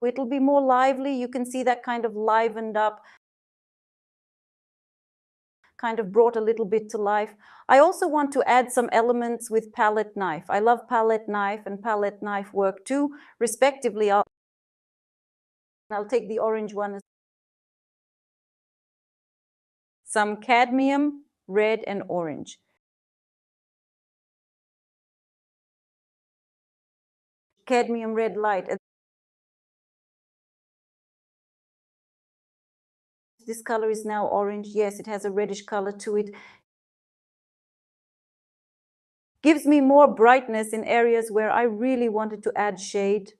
It'll be more lively. You can see that kind of livened up, kind of brought a little bit to life. I also want to add some elements with palette knife. I love palette knife and palette knife work too, respectively. I'll take the orange one. Some cadmium, red and orange. Cadmium red light. This color is now orange. Yes, it has a reddish color to it. Gives me more brightness in areas where I really wanted to add shade.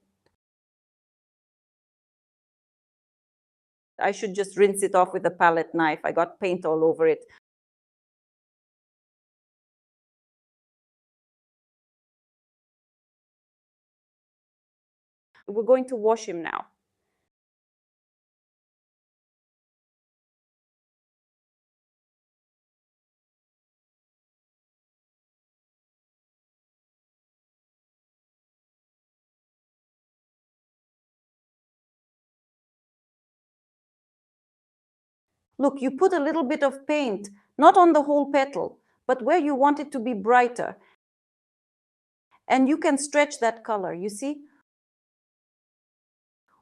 I should just rinse it off with a palette knife. I got paint all over it. We're going to wash him now. Look, you put a little bit of paint, not on the whole petal, but where you want it to be brighter. And you can stretch that color, you see?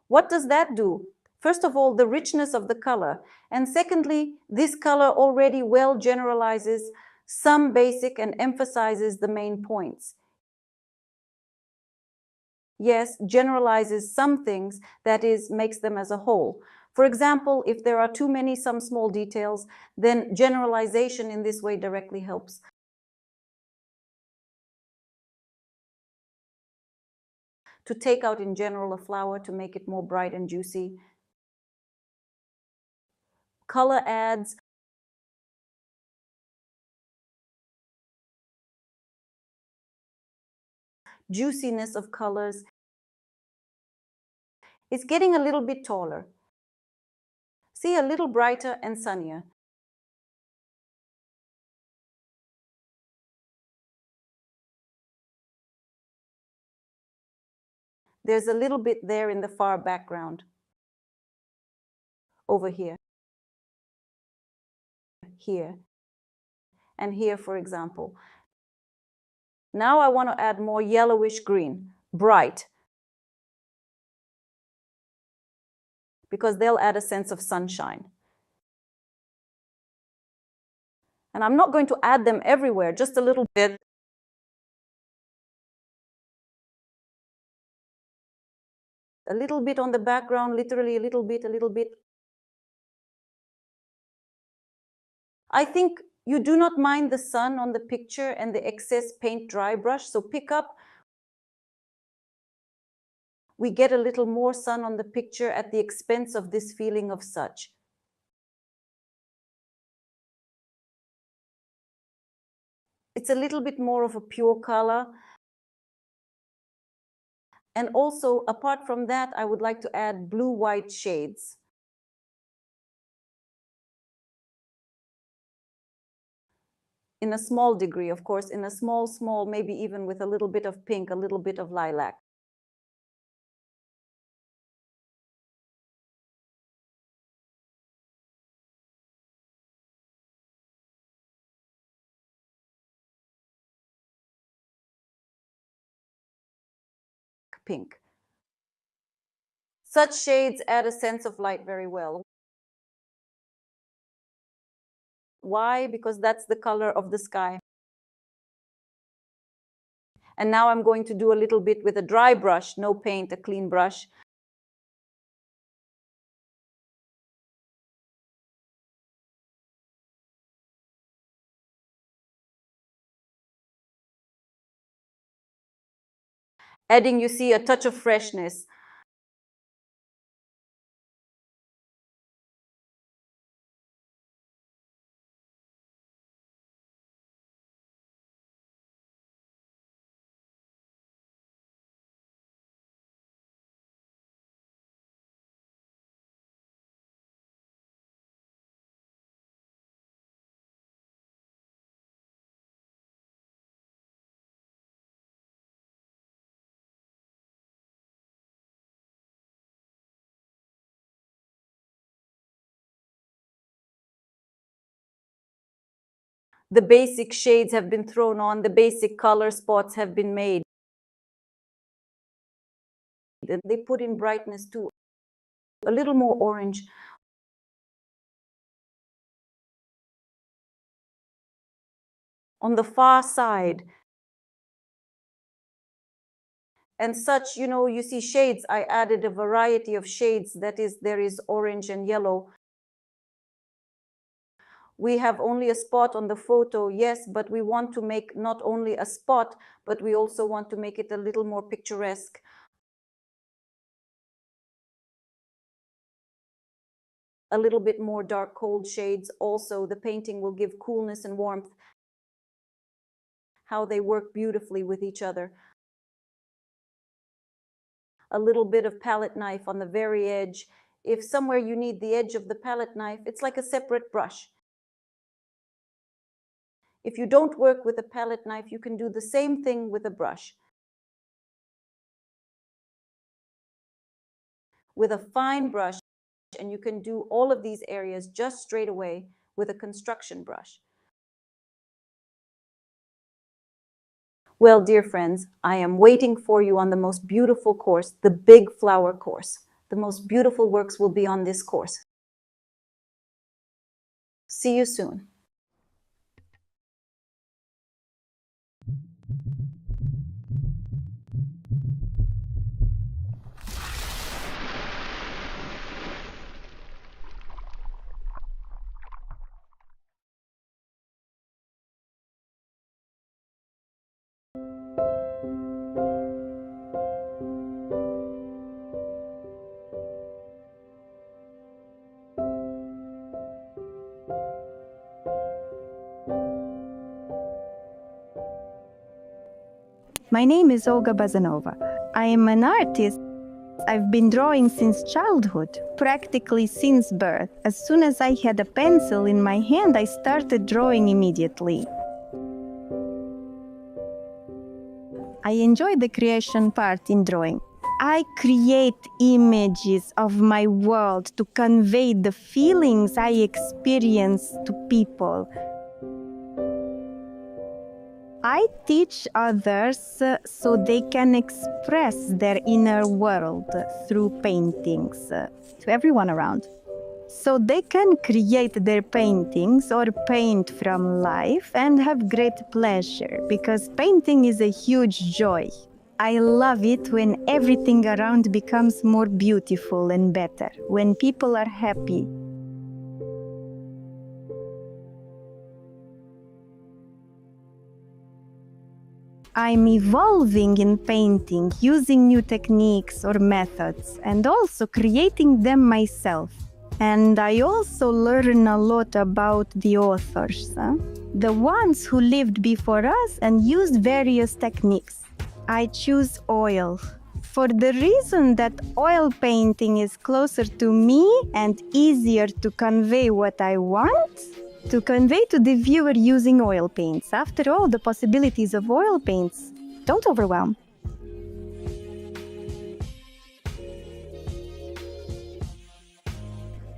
What does that do? First of all, the richness of the color. And secondly, this color already well generalizes some basic and emphasizes the main points. Yes, generalizes some things, that is, makes them as a whole. For example, if there are too many some small details, then generalization in this way directly helps. To take out in general a flower to make it more bright and juicy. Color adds. Juiciness of colors. It's getting a little bit taller. See, a little brighter and sunnier. There's a little bit there in the far background. Over here. Here. And here, for example. Now I want to add more yellowish green, bright. Because they'll add a sense of sunshine. And I'm not going to add them everywhere, just a little bit. A little bit on the background, literally a little bit, a little bit. I think you do not mind the sun on the picture and the excess paint dry brush, so pick up. We get a little more sun on the picture at the expense of this feeling of such. It's a little bit more of a pure color. And also, apart from that, I would like to add blue-white shades. In a small degree, of course, in a small, maybe even with a little bit of pink, a little bit of lilac. Pink. Such shades add a sense of light very well. Why? Because that's the color of the sky. And now I'm going to do a little bit with a dry brush, no paint, a clean brush. Adding, you see, a touch of freshness. The basic shades have been thrown on, the basic color spots have been made. And they put in brightness too, a little more orange. On the far side. And such, you see shades. I added a variety of shades. That is, there is orange and yellow. We have only a spot on the photo, yes, but we want to make not only a spot, but we also want to make it a little more picturesque. A little bit more dark, cold shades. Also, the painting will give coolness and warmth. How they work beautifully with each other. A little bit of palette knife on the very edge. If somewhere you need the edge of the palette knife, it's like a separate brush. If you don't work with a palette knife, you can do the same thing with a brush. With a fine brush, and you can do all of these areas just straight away with a construction brush. Well, dear friends, I am waiting for you on the most beautiful course, the Big Flower course. The most beautiful works will be on this course. See you soon. My name is Olga Bazanova. I am an artist. I've been drawing since childhood, practically since birth. As soon as I had a pencil in my hand, I started drawing immediately. I enjoy the creation part in drawing. I create images of my world to convey the feelings I experience to people. I teach others so they can express their inner world through paintings to everyone around. So they can create their paintings or paint from life and have great pleasure, because painting is a huge joy. I love it when everything around becomes more beautiful and better, when people are happy. I'm evolving in painting, using new techniques or methods, and also creating them myself. And I also learn a lot about the authors, the ones who lived before us and used various techniques. I choose oil for the reason that oil painting is closer to me and easier to convey what I want to convey to the viewer using oil paints. After all, the possibilities of oil paints don't overwhelm.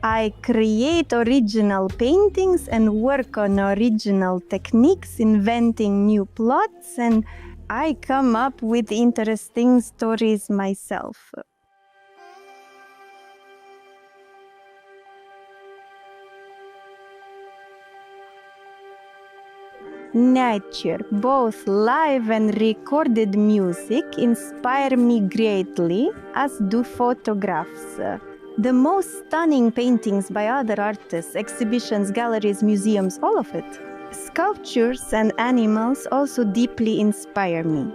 I create original paintings and work on original techniques, inventing new plots, and I come up with interesting stories myself. nature, both live and recorded music, inspire me greatly, as do photographs. The most stunning paintings by other artists, exhibitions, galleries, museums, all of it. Sculptures and animals also deeply inspire me.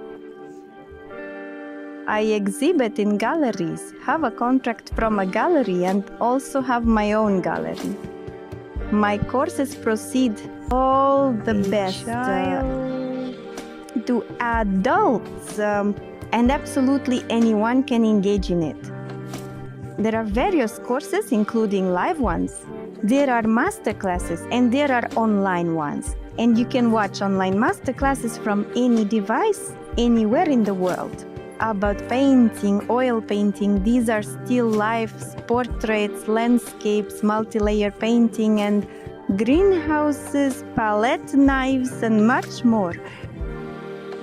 I exhibit in galleries, have a contract from a gallery, and also have my own gallery. My courses proceed all the best to adults, and absolutely anyone can engage in it. There are various courses, including live ones. There are masterclasses, and there are online ones. And you can watch online masterclasses from any device, anywhere in the world. About painting, oil painting, these are still lifes, portraits, landscapes, multi-layer painting, and greenhouses, palette knives, and much more.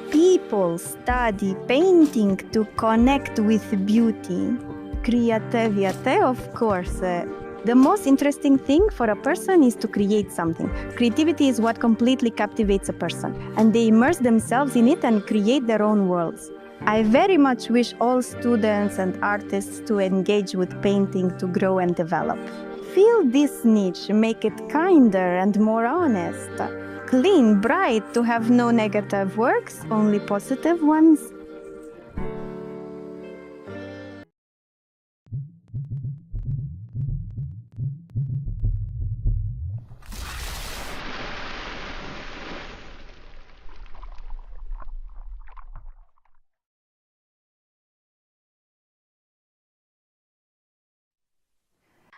People study painting to connect with beauty. Creativity, of course. The most interesting thing for a person is to create something. Creativity is what completely captivates a person, and they immerse themselves in it and create their own worlds. I very much wish all students and artists to engage with painting to grow and develop. Feel this niche, make it kinder and more honest. Clean, bright, to have no negative works, only positive ones.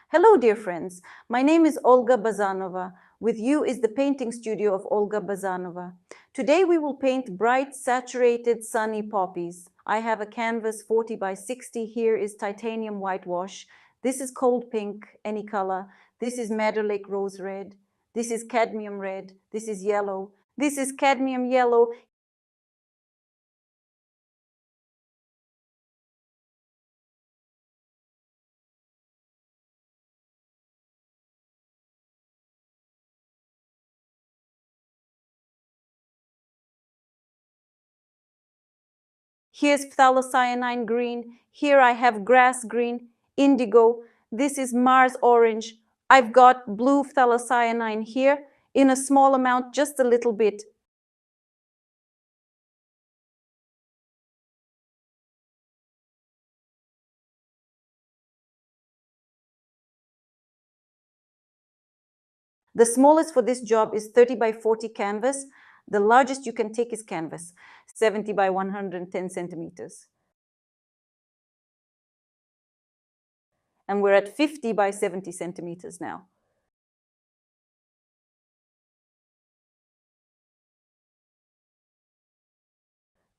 Hello, dear friends. My name is Olga Bazanova. With you is the painting studio of Olga Bazanova. Today we will paint bright, saturated, sunny poppies. I have a canvas 40 by 60. Here is titanium whitewash. This is cold pink, any color. This is Madder Lake rose red. This is cadmium red. This is yellow. This is cadmium yellow. Here's phthalocyanine green. Here I have grass green, indigo. This is Mars orange. I've got blue phthalocyanine here in a small amount, just a little bit. The smallest for this job is 30 by 40 canvas. The largest you can take is canvas, 70 by 110 centimeters. And we're at 50 by 70 centimeters now.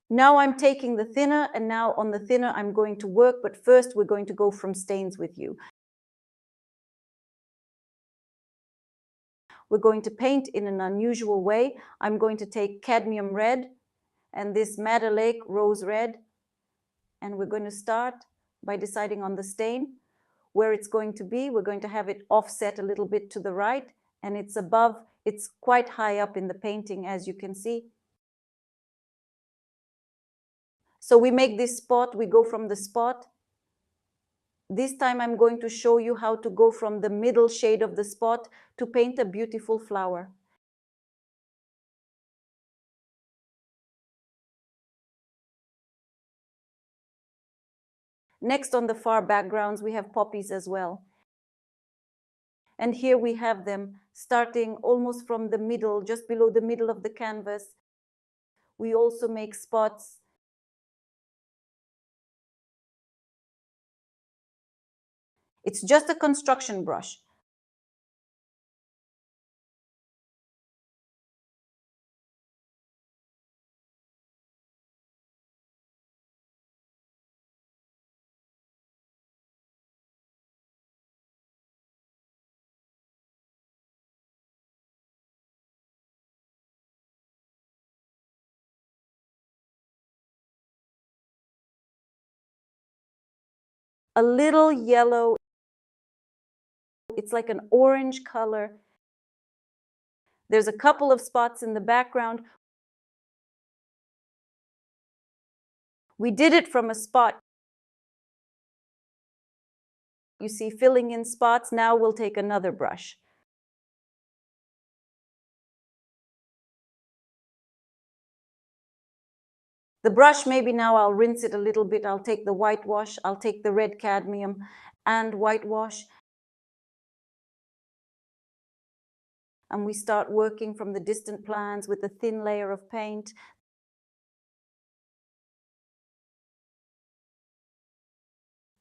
Now I'm taking the thinner, and now on the thinner I'm going to work, but first we're going to go from stains with you. We're going to paint in an unusual way. I'm going to take cadmium red and this Madder Lake rose red, and we're going to start by deciding on the stain, where it's going to be. We're going to have it offset a little bit to the right, and it's above, it's quite high up in the painting, as you can see. So we make this spot, we go from the spot. This time I'm going to show you how to go from the middle shade of the spot to paint a beautiful flower. Next, on the far backgrounds, we have poppies as well. And here we have them starting almost from the middle, just below the middle of the canvas. We also make spots. It's just a construction brush. A little yellow. It's like an orange color. There's a couple of spots in the background. We did it from a spot. You see filling in spots. Now we'll take another brush. The brush, maybe now I'll rinse it a little bit. I'll take the whitewash, I'll take the red cadmium and whitewash. And we start working from the distant plans with a thin layer of paint.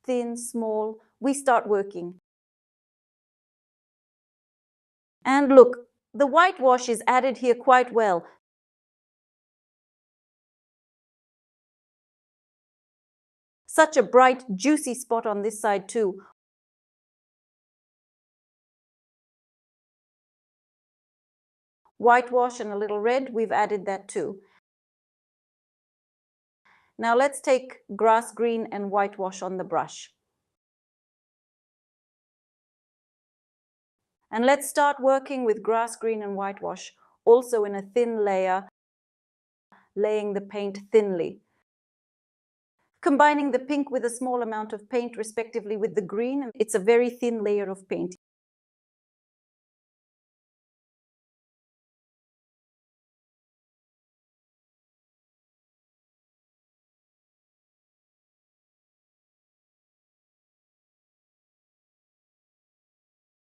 Thin, small, we start working. And look, the whitewash is added here quite well. Such a bright, juicy spot on this side too. Whitewash and a little red, we've added that too. Now let's take grass green and whitewash on the brush. And let's start working with grass green and whitewash, also in a thin layer, laying the paint thinly. Combining the pink with a small amount of paint, respectively, with the green, it's a very thin layer of paint.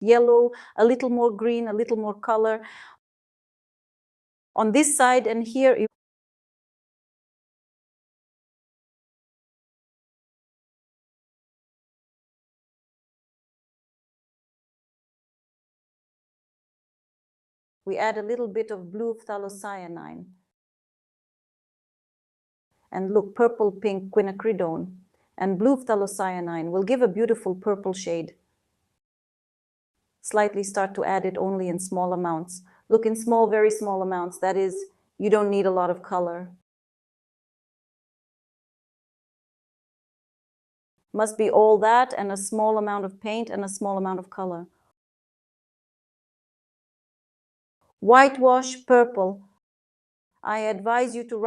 Yellow, a little more green, a little more color. On this side and here, we add a little bit of blue phthalocyanine. And look, purple pink quinacridone and blue phthalocyanine will give a beautiful purple shade. Slightly start to add it only in small amounts. Look, in small, very small amounts. That is, you don't need a lot of color. Must be all that and a small amount of paint and a small amount of color. Whitewash purple. I advise you to write